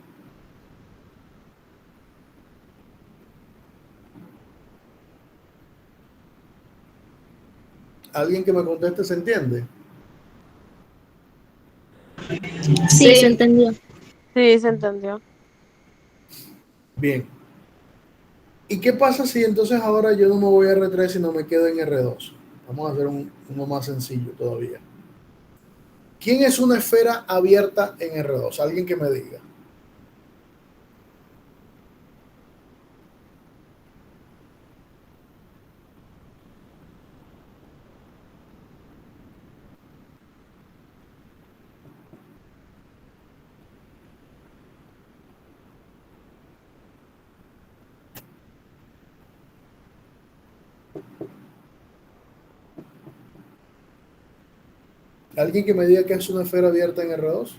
¿Alguien que me conteste se entiende? Sí, se entendió. Sí, se entendió. Bien. ¿Y qué pasa si entonces ahora yo no me voy a R3 y no me quedo en R2? Vamos a hacer uno más sencillo todavía. ¿Quién es una esfera abierta en R2? Alguien que me diga. ¿Alguien que me diga que es una esfera abierta en R2?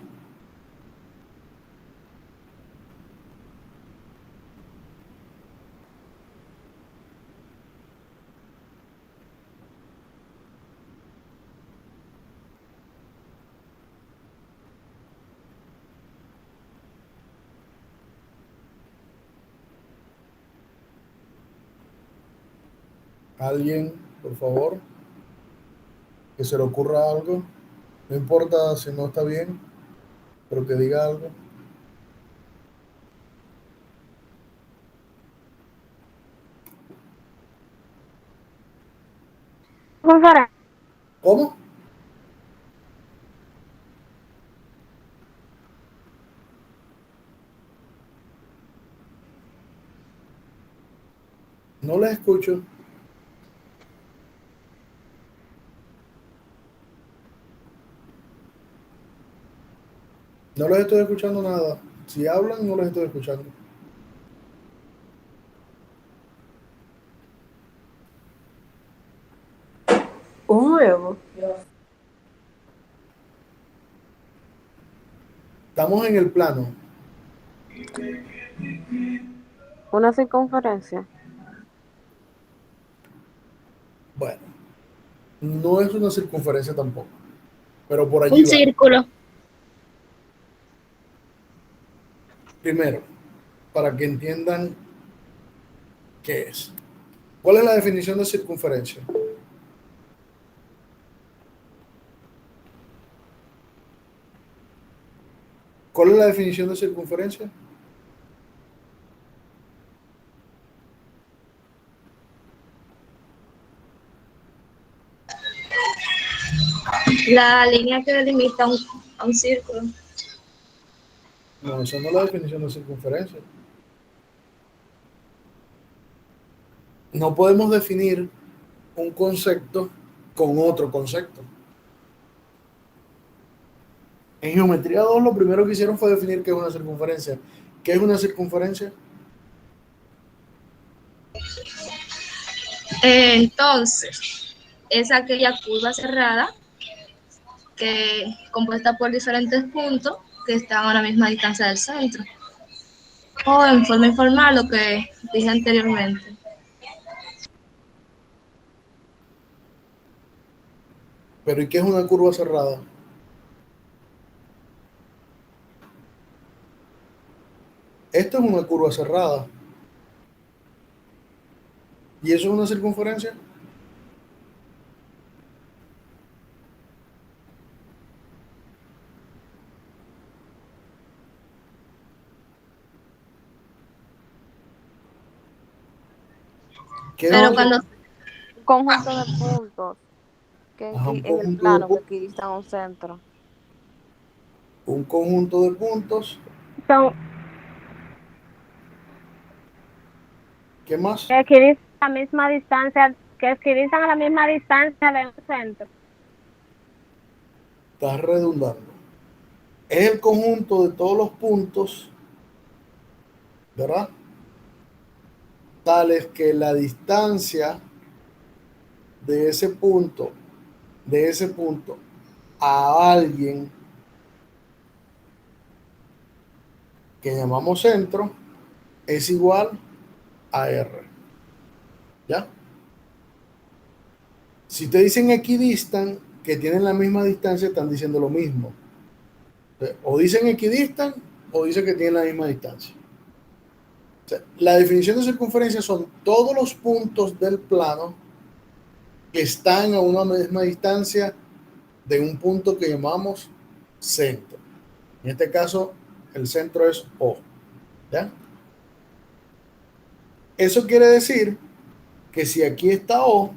¿Alguien, por favor, que se le ocurra algo? No importa si no está bien, pero que diga algo. Conferencia. ¿Cómo? No les escucho. No les estoy escuchando nada. Si hablan, no les estoy escuchando. Un huevo. Estamos en el plano. Una circunferencia. Bueno, no es una circunferencia tampoco, pero por allí Un va. círculo. Primero, para que entiendan qué es. ¿Cuál es la definición de circunferencia? ¿Cuál es la definición de circunferencia? La línea que delimita a un círculo. No, esa no es la definición de circunferencia. No podemos definir un concepto con otro concepto. En geometría 2 lo primero que hicieron fue definir qué es una circunferencia. ¿Qué es una circunferencia? Entonces, es aquella curva cerrada que compuesta por diferentes puntos que están a la misma distancia del centro. O en forma informal, lo que dije anteriormente. Pero ¿y qué es una curva cerrada? Esto es una curva cerrada. ¿Y eso es una circunferencia? ¿Qué es Pero una cuando, Un conjunto de puntos Ajá, un en el conjunto de plano que puntos. equidistan un centro. Un conjunto de puntos. Son ¿Qué más? que equidistan a la misma distancia, que equidistan a la misma distancia del centro. Estás redundando. Es el conjunto de todos los puntos, ¿verdad? Tales que la distancia de de ese punto a alguien que llamamos centro es igual a R. ¿Ya? Si te dicen equidistan, que tienen la misma distancia, están diciendo lo mismo. O dicen equidistan o dicen que tienen la misma distancia. O sea, la definición de circunferencia son todos los puntos del plano que están a una misma distancia de un punto que llamamos centro. En este caso, el centro es O. ¿Ya? Eso quiere decir que si aquí está O,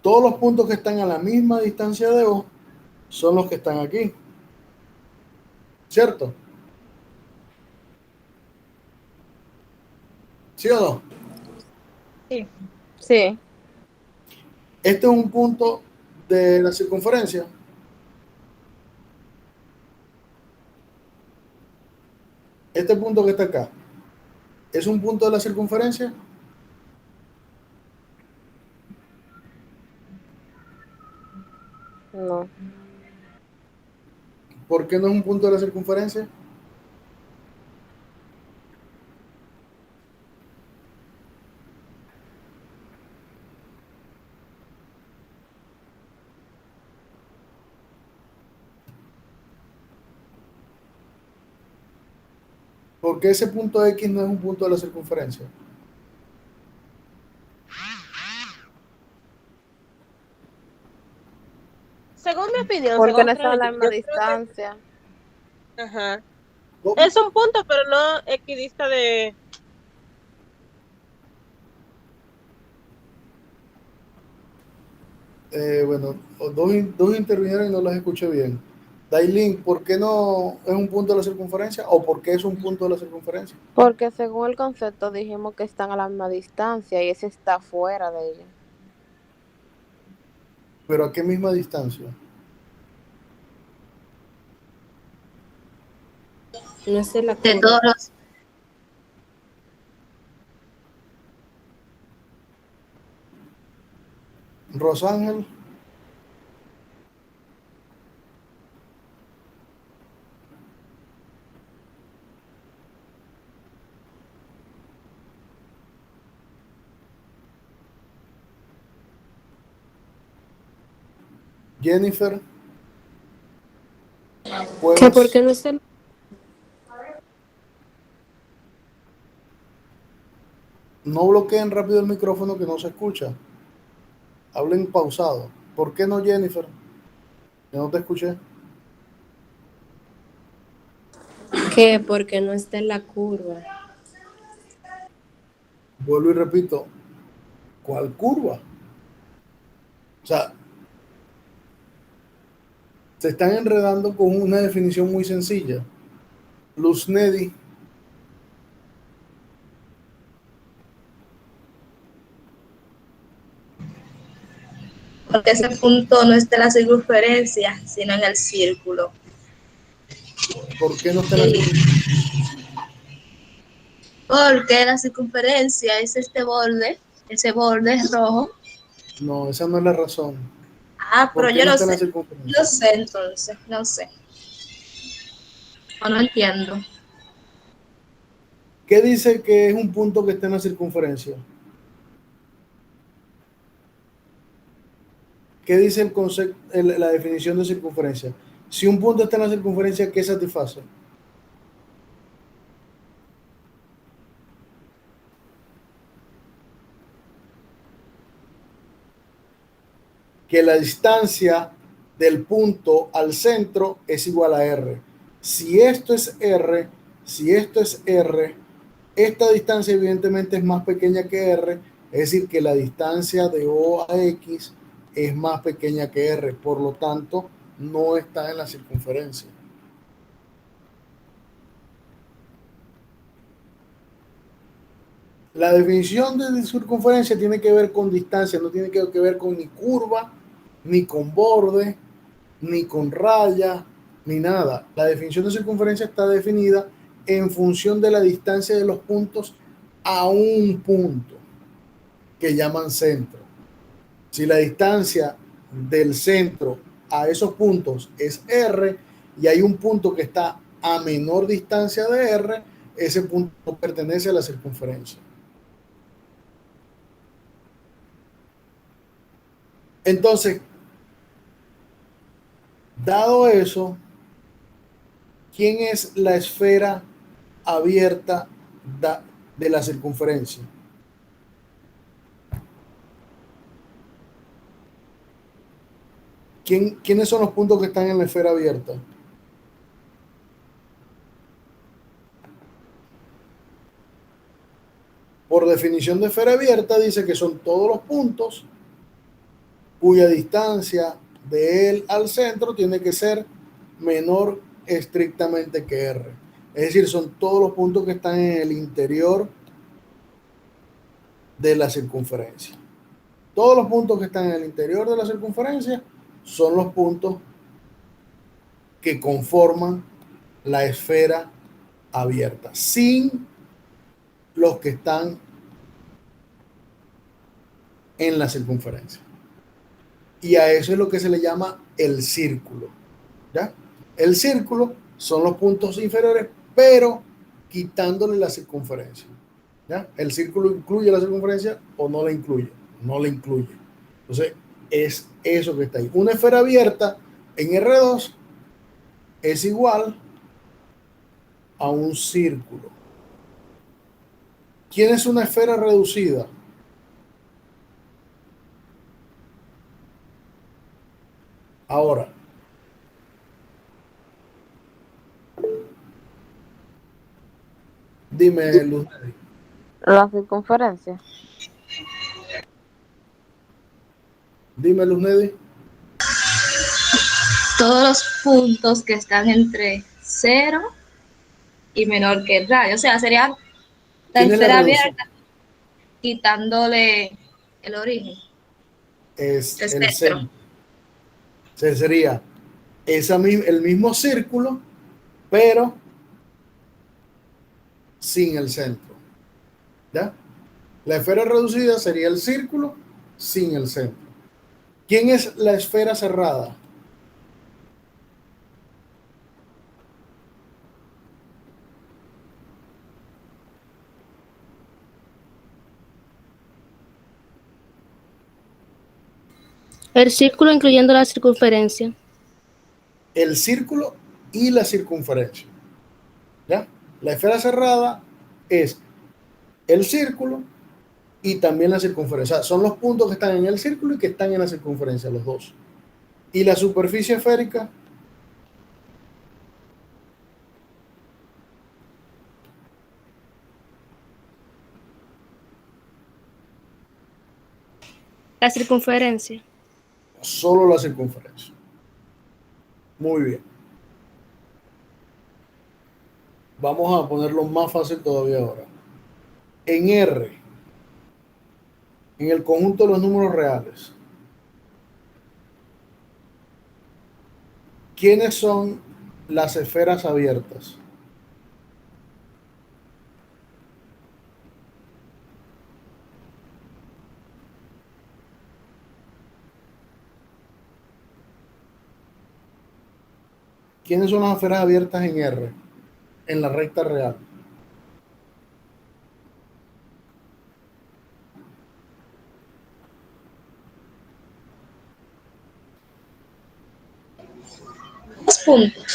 todos los puntos que están a la misma distancia de O son los que están aquí. ¿Cierto? ¿Sí o no? Sí. Este es un punto de la circunferencia. Este punto que está acá, ¿es un punto de la circunferencia? No. ¿Por qué no es un punto de la circunferencia? ¿Por qué ese punto X no es un punto de la circunferencia? Según mi opinión, Porque según no están a la Freddy, misma yo creo distancia. que ajá, ¿Cómo? es un punto, pero no equidista de... Bueno, dos intervinieron y no las escuché bien. Dailin, ¿por qué no es un punto de la circunferencia? ¿O por qué es un punto de la circunferencia? Porque según el concepto dijimos que están a la misma distancia y ese está fuera de ella. ¿Pero a qué misma distancia? No es de la De curva. todos los, Rosángel, Jennifer, ¿Que por ¿puedes qué no es de no bloqueen rápido el micrófono que no se escucha? Hablen pausado. ¿Por qué no, Jennifer? Que no te escuché. qué? Porque no está en la curva. Vuelvo y repito, ¿cuál curva? O sea, se están enredando con una definición muy sencilla. Luz Nedi, porque ese punto no está en la circunferencia, sino en el círculo. ¿por qué no está en la Y circunferencia? porque la circunferencia es ese borde rojo. No, esa no es la razón. Ah, pero ¿Por qué yo no no está en la sé. circunferencia? No sé entonces, no sé. O no entiendo. ¿Qué dice que es un punto que está en la circunferencia? ¿Qué dice el concepto, la definición de circunferencia? Si un punto está en la circunferencia, ¿qué satisface? Que la distancia del punto al centro es igual a R. Si esto es R, si esto es R, esta distancia evidentemente es más pequeña que R, es decir, que la distancia de O a X es más pequeña que R, por lo tanto, no está en la circunferencia. La definición de circunferencia tiene que ver con distancia, no tiene que ver con ni curva, ni con borde, ni con raya, ni nada. La definición de circunferencia está definida en función de la distancia de los puntos a un punto que llaman centro. Si la distancia del centro a esos puntos es R y hay un punto que está a menor distancia de R, ese punto pertenece a la circunferencia. Entonces, dado eso, ¿quién es la esfera abierta de la circunferencia? ¿Quiénes son los puntos que están en la esfera abierta? Por definición de esfera abierta, dice que son todos los puntos cuya distancia de él al centro tiene que ser menor estrictamente que R. Es decir, son todos los puntos que están en el interior de la circunferencia. Todos los puntos que están en el interior de la circunferencia son los puntos que conforman la esfera abierta, sin los que están en la circunferencia. Y a eso es lo que se le llama el círculo. ¿Ya? El círculo son los puntos inferiores, pero quitándole la circunferencia. ¿Ya? ¿El círculo incluye la circunferencia o no la incluye? No la incluye. Entonces, es eso que está ahí. Una esfera abierta en R2 es igual a un círculo. ¿Quién es una esfera reducida? Ahora, dime, Luz. La circunferencia. Dime, Luz Nedi. Todos los puntos que están entre 0 y menor que el radio. O sea, sería la ¿Quién es la esfera reducción? abierta quitándole el origen. Es El el centro. centro. O sea, sería el mismo círculo, pero sin el centro. ¿Ya? La esfera reducida sería el círculo sin el centro. ¿Quién es la esfera cerrada? El círculo incluyendo la circunferencia. El círculo y la circunferencia. ¿Ya? La esfera cerrada es el círculo y también la circunferencia. O sea, son los puntos que están en el círculo y que están en la circunferencia, los dos. Y la superficie esférica, La circunferencia. solo la circunferencia. Muy bien. Vamos a ponerlo más fácil todavía ahora. En R, en el conjunto de los números reales, ¿quiénes son las esferas abiertas? ¿Quiénes son las esferas abiertas en R? En la recta real. Dos puntos.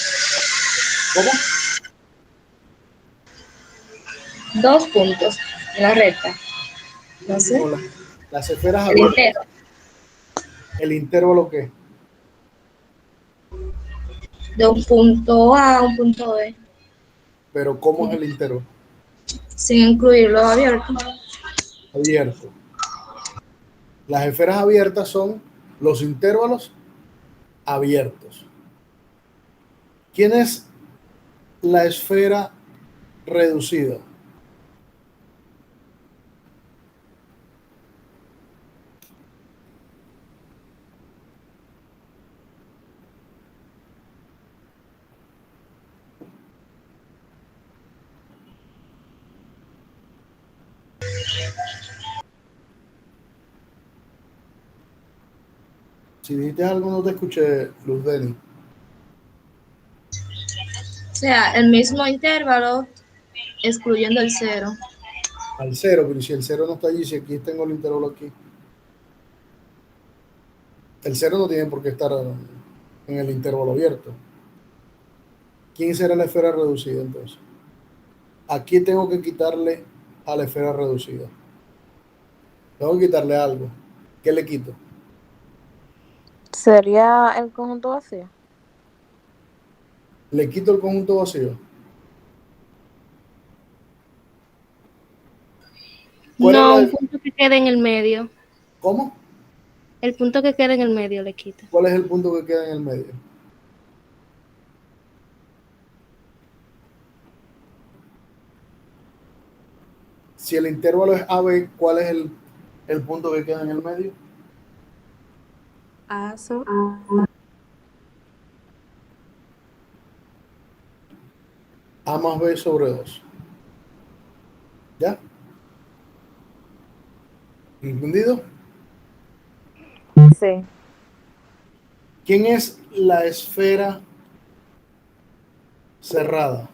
¿Cómo? 2 puntos en la recta. No sé. No, las esferas El abiertas. entero. ¿El intervalo qué? De un punto A a un punto B. Pero ¿cómo es el intervalo? Sin incluir los abiertos. Abierto. Las esferas abiertas son los intervalos abiertos. ¿Quién es la esfera reducida? Si dijiste algo, no te escuché, Luz Deni. O sea, el mismo intervalo excluyendo el 0. Al cero, pero si el cero no está allí, si aquí tengo el intervalo aquí. El cero no tiene por qué estar en el intervalo abierto. ¿Quién será la esfera reducida entonces? Aquí tengo que quitarle a la esfera reducida. Tengo que quitarle algo. ¿Qué le quito? ¿Sería el conjunto vacío? Le quito el conjunto vacío. ¿Cuál es No, un la- punto que quede en el medio. ¿Cómo? El punto que quede en el medio le quita. ¿Cuál es el punto que queda en el medio? Si el intervalo es AB, ¿cuál es el punto que queda en el medio? Aso. A más B sobre 2. ¿Ya? ¿Entendido? Sí. ¿Quién es la esfera cerrada?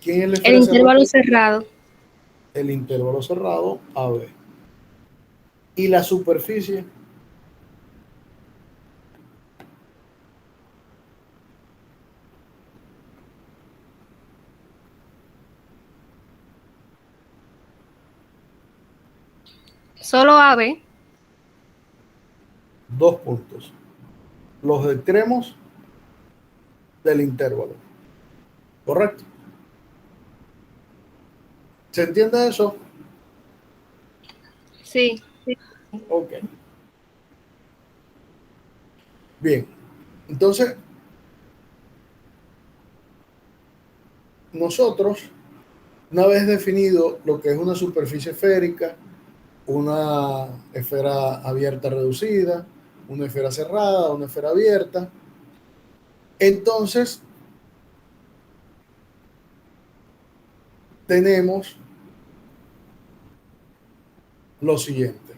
¿Quién es la El esfera cerrada? intervalo cerrado. El intervalo cerrado AB. ¿Y la superficie? Solo AB. 2 puntos. Los extremos del intervalo. ¿Correcto? ¿Se entiende eso? Sí. Ok. Bien. Entonces, nosotros, una vez definido lo que es una superficie esférica, una esfera abierta reducida, una esfera cerrada, una esfera abierta, entonces tenemos lo siguiente.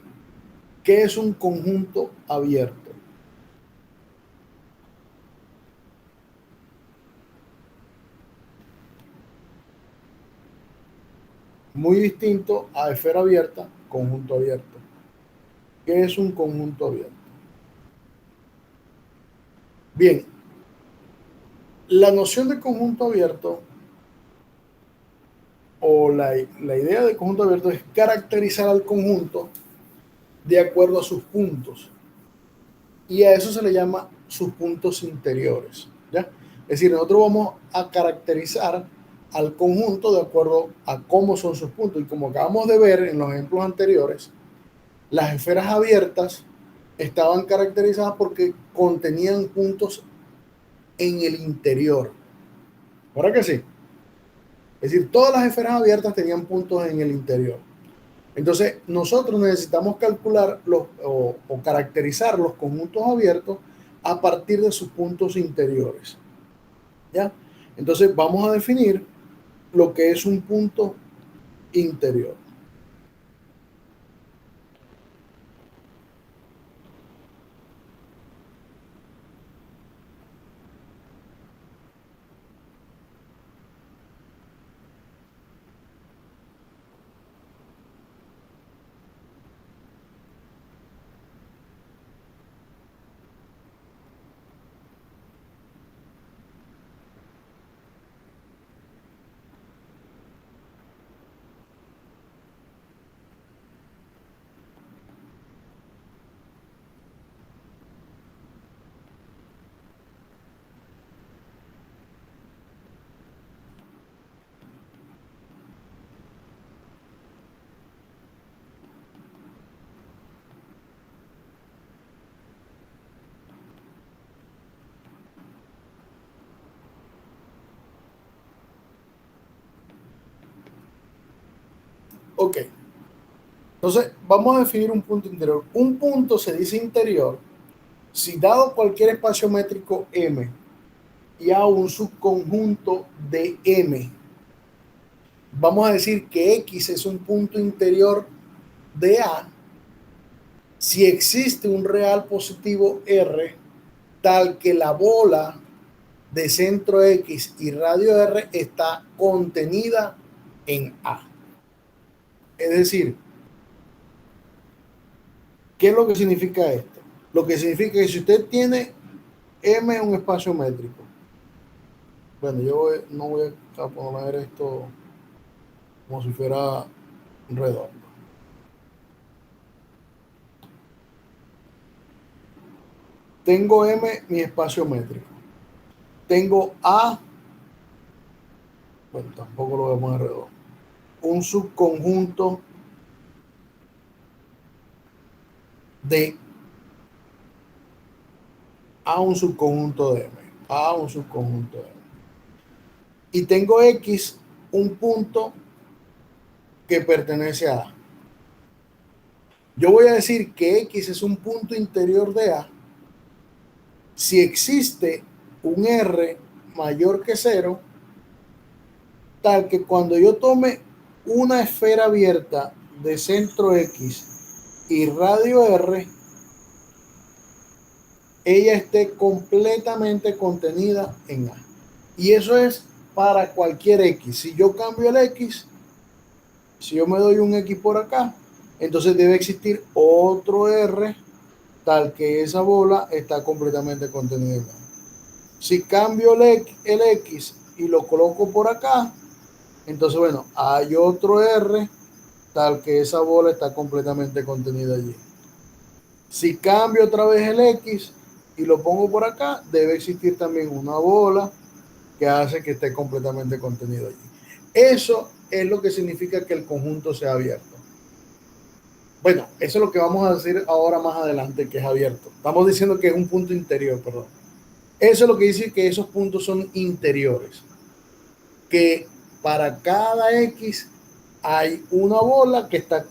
¿Qué es un conjunto abierto? Muy distinto a esfera abierta, conjunto abierto. ¿Qué es un conjunto abierto? Bien, la noción de conjunto abierto o la idea de conjunto abierto es caracterizar al conjunto de acuerdo a sus puntos. Y a eso se le llama sus puntos interiores, ¿ya? Es decir, nosotros vamos a caracterizar al conjunto de acuerdo a cómo son sus puntos. Y como acabamos de ver en los ejemplos anteriores, las esferas abiertas estaban caracterizadas porque contenían puntos en el interior. ¿Verdad que sí? Es decir, todas las esferas abiertas tenían puntos en el interior. Entonces, nosotros necesitamos calcular o caracterizar los conjuntos abiertos a partir de sus puntos interiores. ¿Ya? Entonces, vamos a definir lo que es un punto interior. Ok. Entonces, vamos a definir un punto interior. Un punto se dice interior si dado cualquier espacio métrico M y a un subconjunto de M, vamos a decir que X es un punto interior de A si existe un real positivo R tal que la bola de centro X y radio R está contenida en A. Es decir, ¿qué es lo que significa esto? Lo que significa que si usted tiene M en un espacio métrico, bueno, no voy a poner esto como si fuera redondo. Tengo M, mi espacio métrico. Tengo A, bueno, tampoco lo voy a poner redondo, un subconjunto de A, un subconjunto de M, A, un subconjunto de M. Y tengo X, un punto que pertenece a A. Yo voy a decir que X es un punto interior de A si existe un R mayor que 0, tal que cuando yo tome una esfera abierta de centro X y radio R, ella esté completamente contenida en A. Y eso es para cualquier X. Si yo cambio el X, si yo me doy un X por acá, entonces debe existir otro R tal que esa bola está completamente contenida en A. Si cambio el X y lo coloco por acá, entonces, bueno, hay otro R tal que esa bola está completamente contenida allí. Si cambio otra vez el X y lo pongo por acá, debe existir también una bola que hace que esté completamente contenido allí. Eso es lo que significa que el conjunto sea abierto. Bueno, eso es lo que vamos a decir ahora más adelante, que es abierto. Estamos diciendo que es un punto interior, perdón. Eso es lo que dice que esos puntos son interiores. Que para cada X hay una bola que está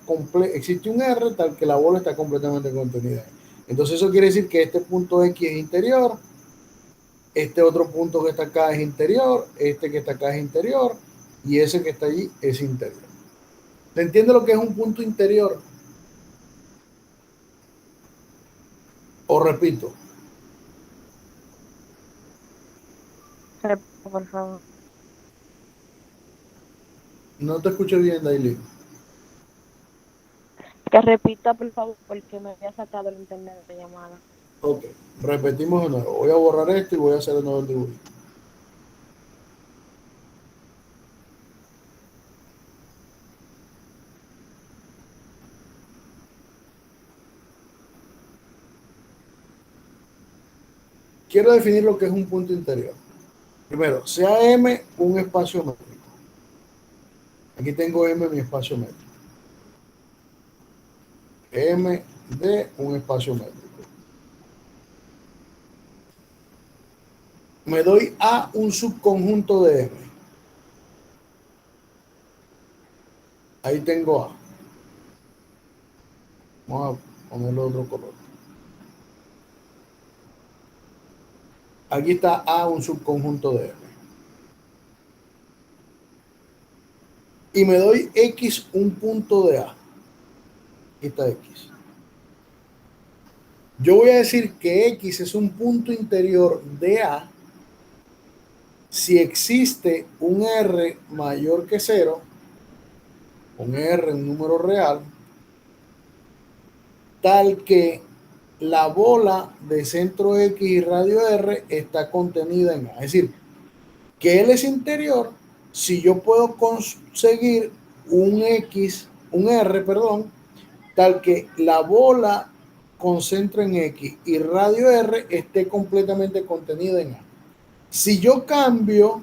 existe un R tal que la bola está completamente contenida. Entonces eso quiere decir que este punto X es interior, este otro punto que está acá es interior, este que está acá es interior y ese que está allí es interior. ¿Se entiende lo que es un punto interior? O repito. Por favor. No te escucho bien, Dailin. Que repita, por favor, porque me había sacado el internet de llamada. Ok, repetimos de nuevo. Voy a borrar esto y voy a hacer de nuevo el dibujo. Quiero definir lo que es un punto interior. Primero, sea M un espacio métrico. Aquí tengo M mi espacio métrico. M de un espacio métrico. Me doy a un subconjunto de M. Ahí tengo A. Vamos a ponerle otro color. Aquí está A, un subconjunto de M. Y me doy X, un punto de A. Aquí está X. Yo voy a decir que X es un punto interior de A si existe un R mayor que 0, un R, un número real, tal que la bola de centro X y radio R está contenida en A. Es decir, que él es interior si yo puedo conseguir un X, un R, perdón, tal que la bola con centro en X y radio R esté completamente contenida en A. Si yo cambio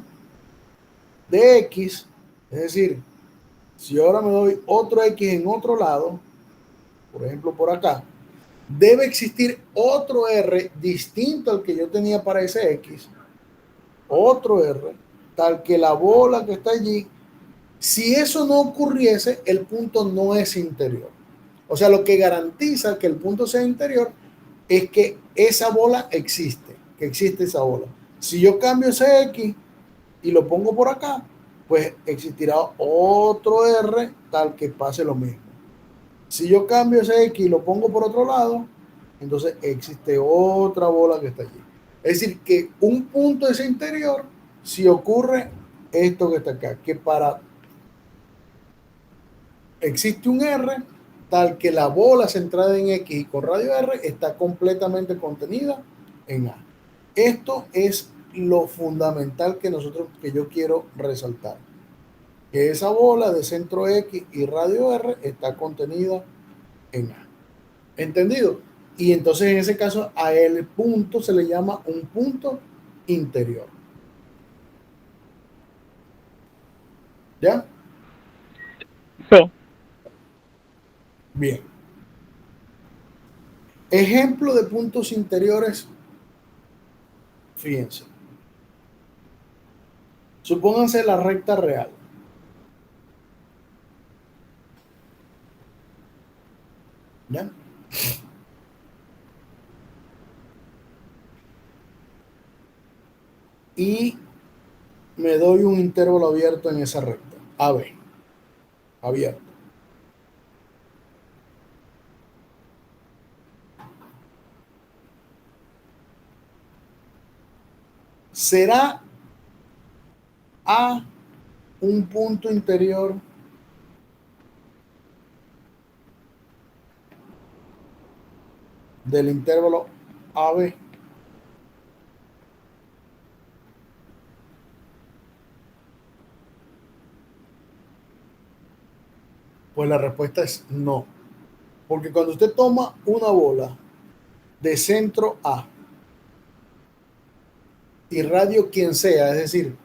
de X, es decir, si ahora me doy otro X en otro lado, por ejemplo por acá, debe existir otro R distinto al que yo tenía para ese X, otro R, tal que la bola que está allí, si eso no ocurriese, el punto no es interior. O sea, lo que garantiza que el punto sea interior es que esa bola existe, que existe esa bola. Si yo cambio ese X y lo pongo por acá, pues existirá otro R tal que pase lo mismo. Si yo cambio ese X y lo pongo por otro lado, entonces existe otra bola que está allí. Es decir, que un punto es interior si ocurre esto que está acá, que existe un R tal que la bola centrada en X y con radio R está completamente contenida en A. Esto es lo fundamental que yo quiero resaltar. Que esa bola de centro X y radio R está contenida en A. ¿Entendido? Y entonces en ese caso a el punto se le llama un punto interior. ¿Ya? Sí. Bien. Ejemplo de puntos interiores. Fíjense. Supónganse la recta real. ¿Ya? Y me doy un intervalo abierto en esa recta. AB. Abierto. ¿Será A un punto interior? Del intervalo AB. Pues la respuesta es no. Porque cuando usted toma una bola de centro A y radio quien sea, es decir,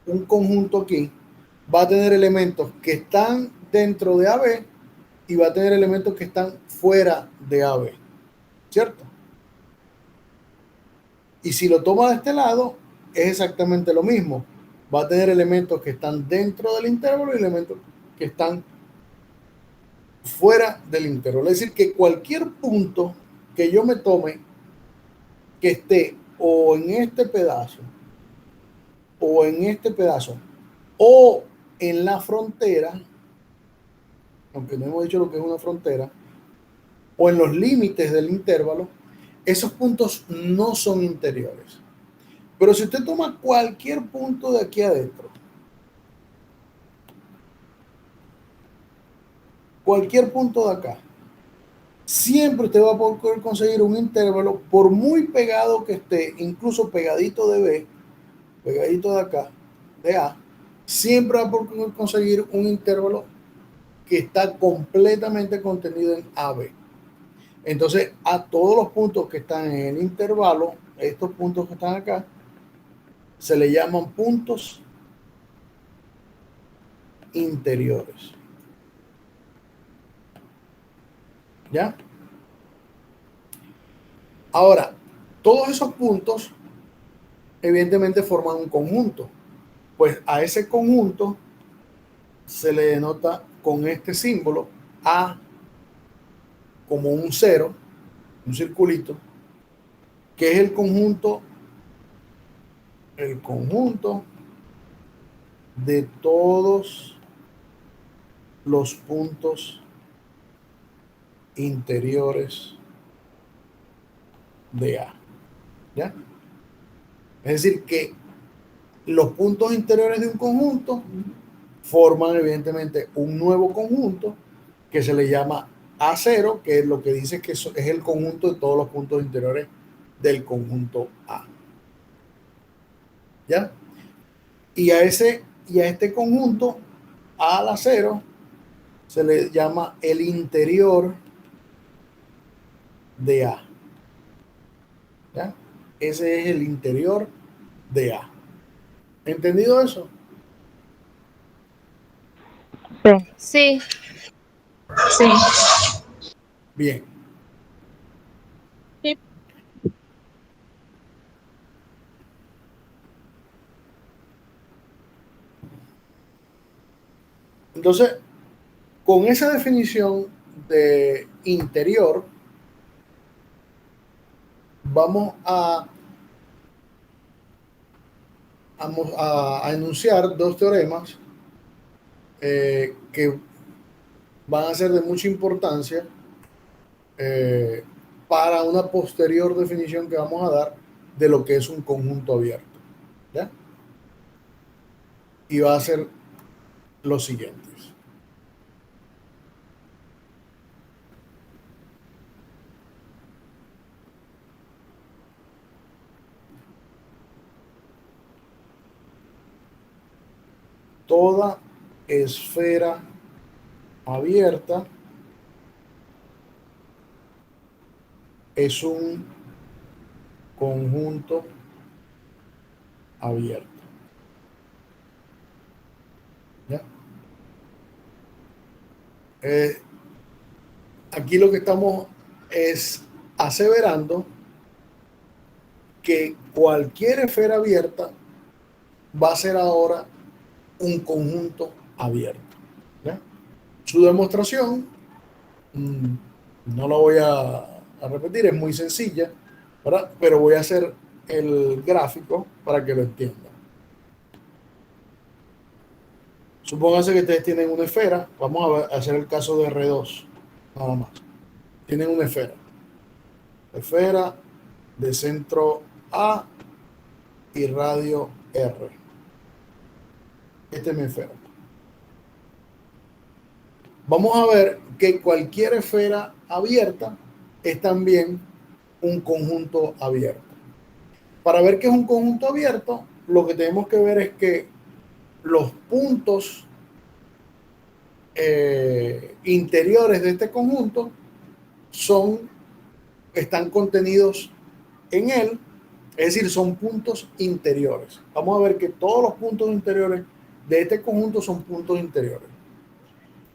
un conjunto aquí, va a tener elementos que están dentro de AB y va a tener elementos que están fuera de AB, ¿cierto? Y si lo toma de este lado, es exactamente lo mismo. Va a tener elementos que están dentro del intervalo y elementos que están fuera del intervalo. Es decir, que cualquier punto que yo me tome que esté o en este pedazo, o en este pedazo, o en la frontera, aunque no hemos dicho lo que es una frontera, o en los límites del intervalo, esos puntos no son interiores. Pero si usted toma cualquier punto de aquí adentro, cualquier punto de acá, siempre usted va a poder conseguir un intervalo, por muy pegado que esté, incluso pegadito de B, pegadito de acá, de A, siempre va a poder conseguir un intervalo que está completamente contenido en AB. Entonces, a todos los puntos que están en el intervalo, estos puntos que están acá, se le llaman puntos interiores. ¿Ya? Ahora, todos esos puntos evidentemente forman un conjunto. Pues a ese conjunto se le denota con este símbolo A como un cero, un circulito, que es el conjunto de todos los puntos interiores de A. ¿Ya? Es decir, que los puntos interiores de un conjunto forman evidentemente un nuevo conjunto que se le llama A0, que es lo que dice que es el conjunto de todos los puntos interiores del conjunto A. ¿Ya? Y a este conjunto A a la 0 se le llama el interior de A. ¿Ya? Ese es el interior de A. ¿Entendido eso? Sí. Sí. Bien. Sí. Entonces, con esa definición de interior, vamos a enunciar dos teoremas que van a ser de mucha importancia para una posterior definición que vamos a dar de lo que es un conjunto abierto. ¿Ya? Y va a ser los siguientes. Toda esfera abierta es un conjunto abierto. ¿Ya? Aquí lo que estamos es aseverando que cualquier esfera abierta va a ser ahora un conjunto abierto. ¿Ya? Su demostración, no la voy a repetir, es muy sencilla, ¿verdad? Pero voy a hacer el gráfico para que lo entiendan. Supónganse que ustedes tienen una esfera, vamos a hacer el caso de R2, nada más. Tienen una esfera de centro A y radio R. Esta es mi esfera. Vamos a ver que cualquier esfera abierta es también un conjunto abierto. Para ver que es un conjunto abierto, lo que tenemos que ver es que los puntos interiores de este conjunto están contenidos en él, es decir, son puntos interiores. Vamos a ver que todos los puntos interiores de este conjunto son puntos interiores.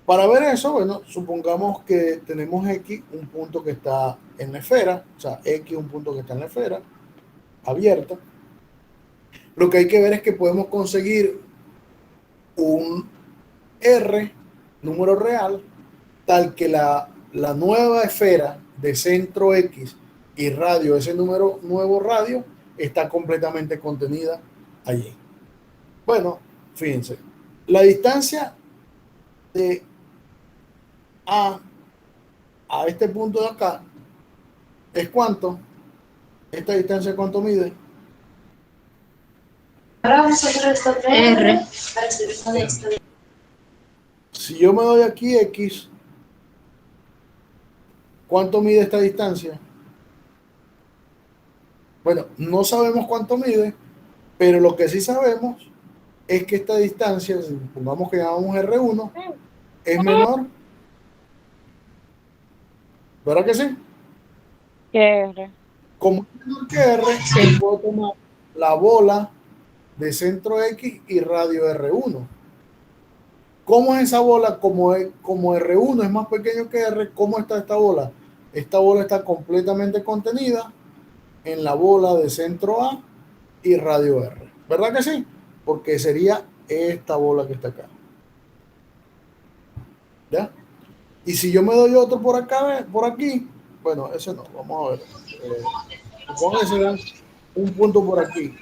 Para ver eso, bueno, supongamos que tenemos X, un punto que está en la esfera, o sea, X, un punto que está en la esfera abierta. Lo que hay que ver es que podemos conseguir un R, número real, tal que la nueva esfera de centro X y radio, ese número nuevo radio, está completamente contenida allí. Bueno, fíjense, la distancia de A este punto de acá es ¿cuánto? ¿Esta distancia cuánto mide? R. Si yo me doy aquí X, ¿cuánto mide esta distancia? Bueno, no sabemos cuánto mide, pero lo que sí sabemos es que esta distancia, supongamos que llamamos R1, es menor. ¿Verdad que sí? R. Como es menor que R, sí, puedo tomar la bola de centro X y radio R1. ¿Cómo es esa bola? Como R1 es más pequeño que R, ¿cómo está esta bola? Esta bola está completamente contenida en la bola de centro A y radio R. ¿Verdad que sí? Porque sería esta bola que está acá. ¿Ya? Y si yo me doy otro por acá, por aquí, bueno, ese no, vamos a ver. Supongo que será un punto por aquí.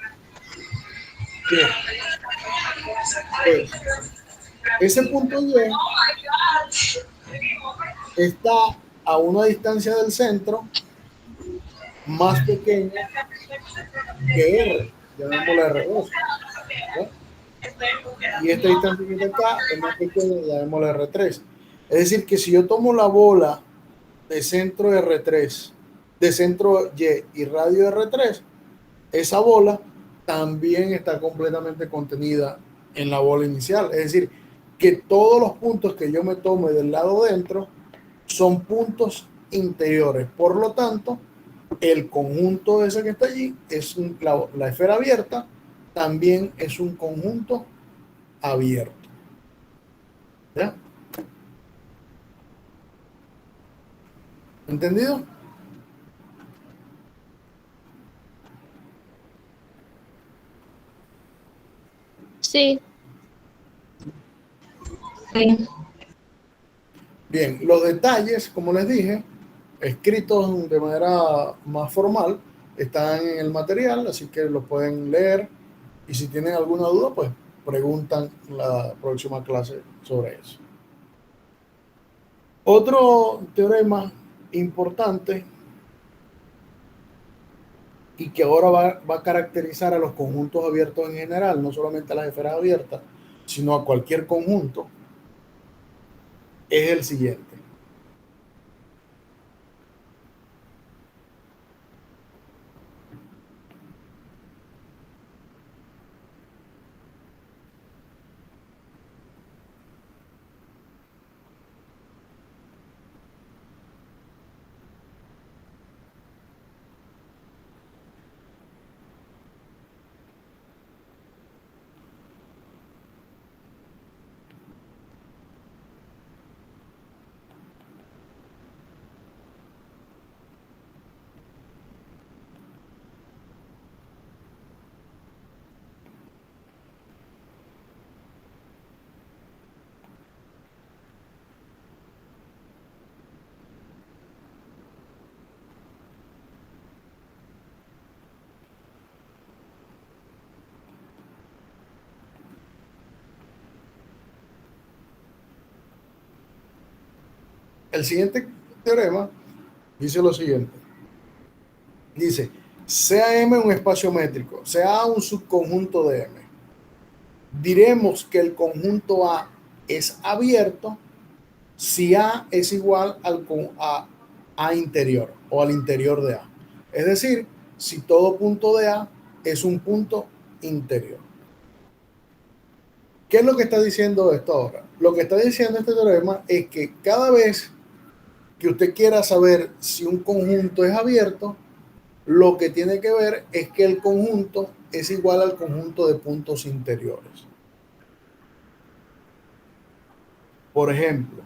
Bien. Pues, ese punto Y está a una distancia del centro más pequeña que R, llamémosla R2. ¿Ya? Y esta distancia que está acá es más pequeña, llamémosla R3. Es decir, que si yo tomo la bola de centro R3, de centro Y radio R3, esa bola también está completamente contenida en la bola inicial. Es decir, que todos los puntos que yo me tome del lado dentro son puntos interiores. Por lo tanto, el conjunto ese que está allí, la esfera abierta, también es un conjunto abierto. ¿Ya? ¿Entendido? Sí. Sí. Bien, los detalles, como les dije, escritos de manera más formal, están en el material, así que lo pueden leer y si tienen alguna duda, pues preguntan la próxima clase sobre eso. Otro teorema importante y que ahora va a caracterizar a los conjuntos abiertos en general, no solamente a las esferas abiertas, sino a cualquier conjunto, es el siguiente. El siguiente teorema dice lo siguiente. Dice, sea M un espacio métrico, sea A un subconjunto de M. Diremos que el conjunto A es abierto si A es igual a A interior o al interior de A. Es decir, si todo punto de A es un punto interior. ¿Qué es lo que está diciendo esto ahora? Lo que está diciendo este teorema es que cada vez que usted quiera saber si un conjunto es abierto, lo que tiene que ver es que el conjunto es igual al conjunto de puntos interiores. Por ejemplo,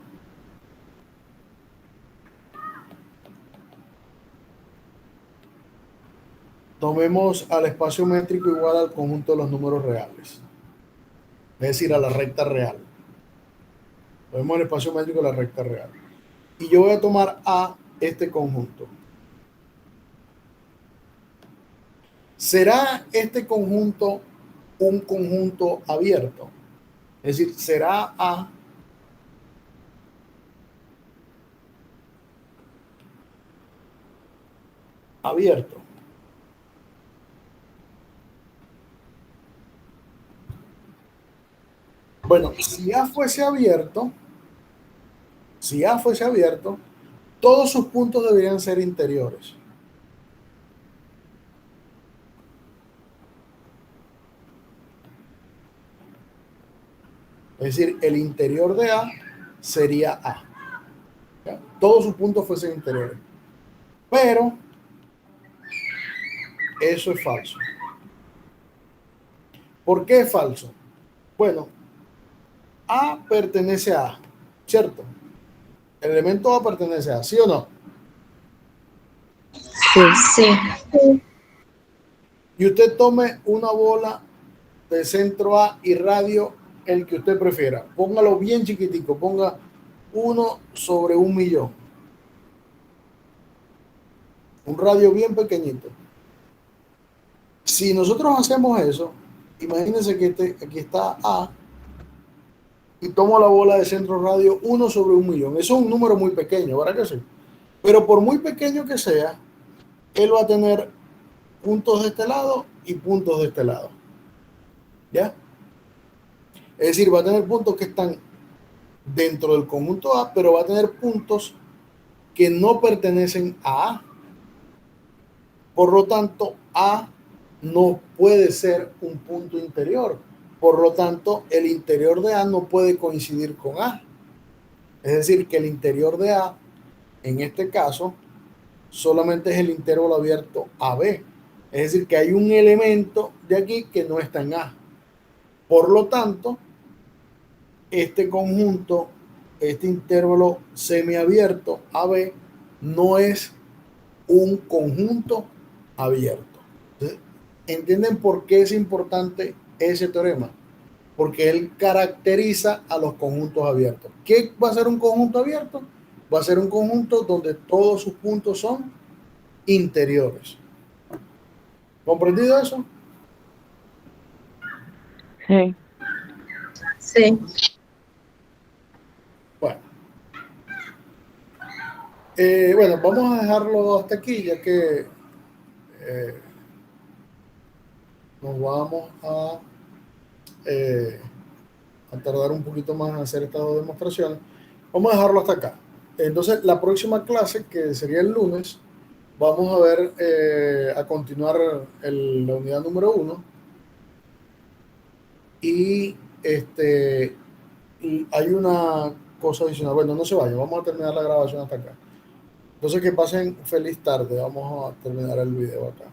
tomemos al espacio métrico igual al conjunto de los números reales, es decir, a la recta real. Tomemos el espacio métrico de la recta real. Y yo voy a tomar A este conjunto. ¿Será este conjunto un conjunto abierto? Es decir, ¿será A abierto? Bueno, si A fuese abierto, todos sus puntos deberían ser interiores. Es decir, el interior de A sería A. ¿Ya? Todos sus puntos fuesen interiores. Pero eso es falso. ¿Por qué es falso? Bueno, A pertenece a A, ¿cierto? El elemento A pertenece a A, ¿sí o no? Sí. Y usted tome una bola de centro A y radio el que usted prefiera. Póngalo bien chiquitico, ponga 1 sobre 1.000.000. Un radio bien pequeñito. Si nosotros hacemos eso, imagínense que aquí está A y tomo la bola de centro radio 1 sobre 1.000.000. Eso es un número muy pequeño, ¿verdad que sí? Pero por muy pequeño que sea, él va a tener puntos de este lado y puntos de este lado. ¿Ya? Es decir, va a tener puntos que están dentro del conjunto A, pero va a tener puntos que no pertenecen a A. Por lo tanto, A no puede ser un punto interior. Por lo tanto, el interior de A no puede coincidir con A. Es decir, que el interior de A, en este caso, solamente es el intervalo abierto AB. Es decir, que hay un elemento de aquí que no está en A. Por lo tanto, este conjunto, este intervalo semiabierto AB, no es un conjunto abierto. Entonces, ¿entienden por qué es importante ese teorema? Porque él caracteriza a los conjuntos abiertos. ¿Qué va a ser un conjunto abierto? Va a ser un conjunto donde todos sus puntos son interiores. ¿Comprendido eso? Sí. Sí. Bueno. Bueno, vamos a dejarlo hasta aquí, ya que nos vamos a tardar un poquito más en hacer estas dos demostraciones. Vamos a dejarlo hasta acá. Entonces, la próxima clase, que sería el lunes, vamos a ver, a continuar la unidad número 1. Y hay una cosa adicional. Bueno, no se vayan, vamos a terminar la grabación hasta acá. Entonces, que pasen feliz tarde. Vamos a terminar el video acá.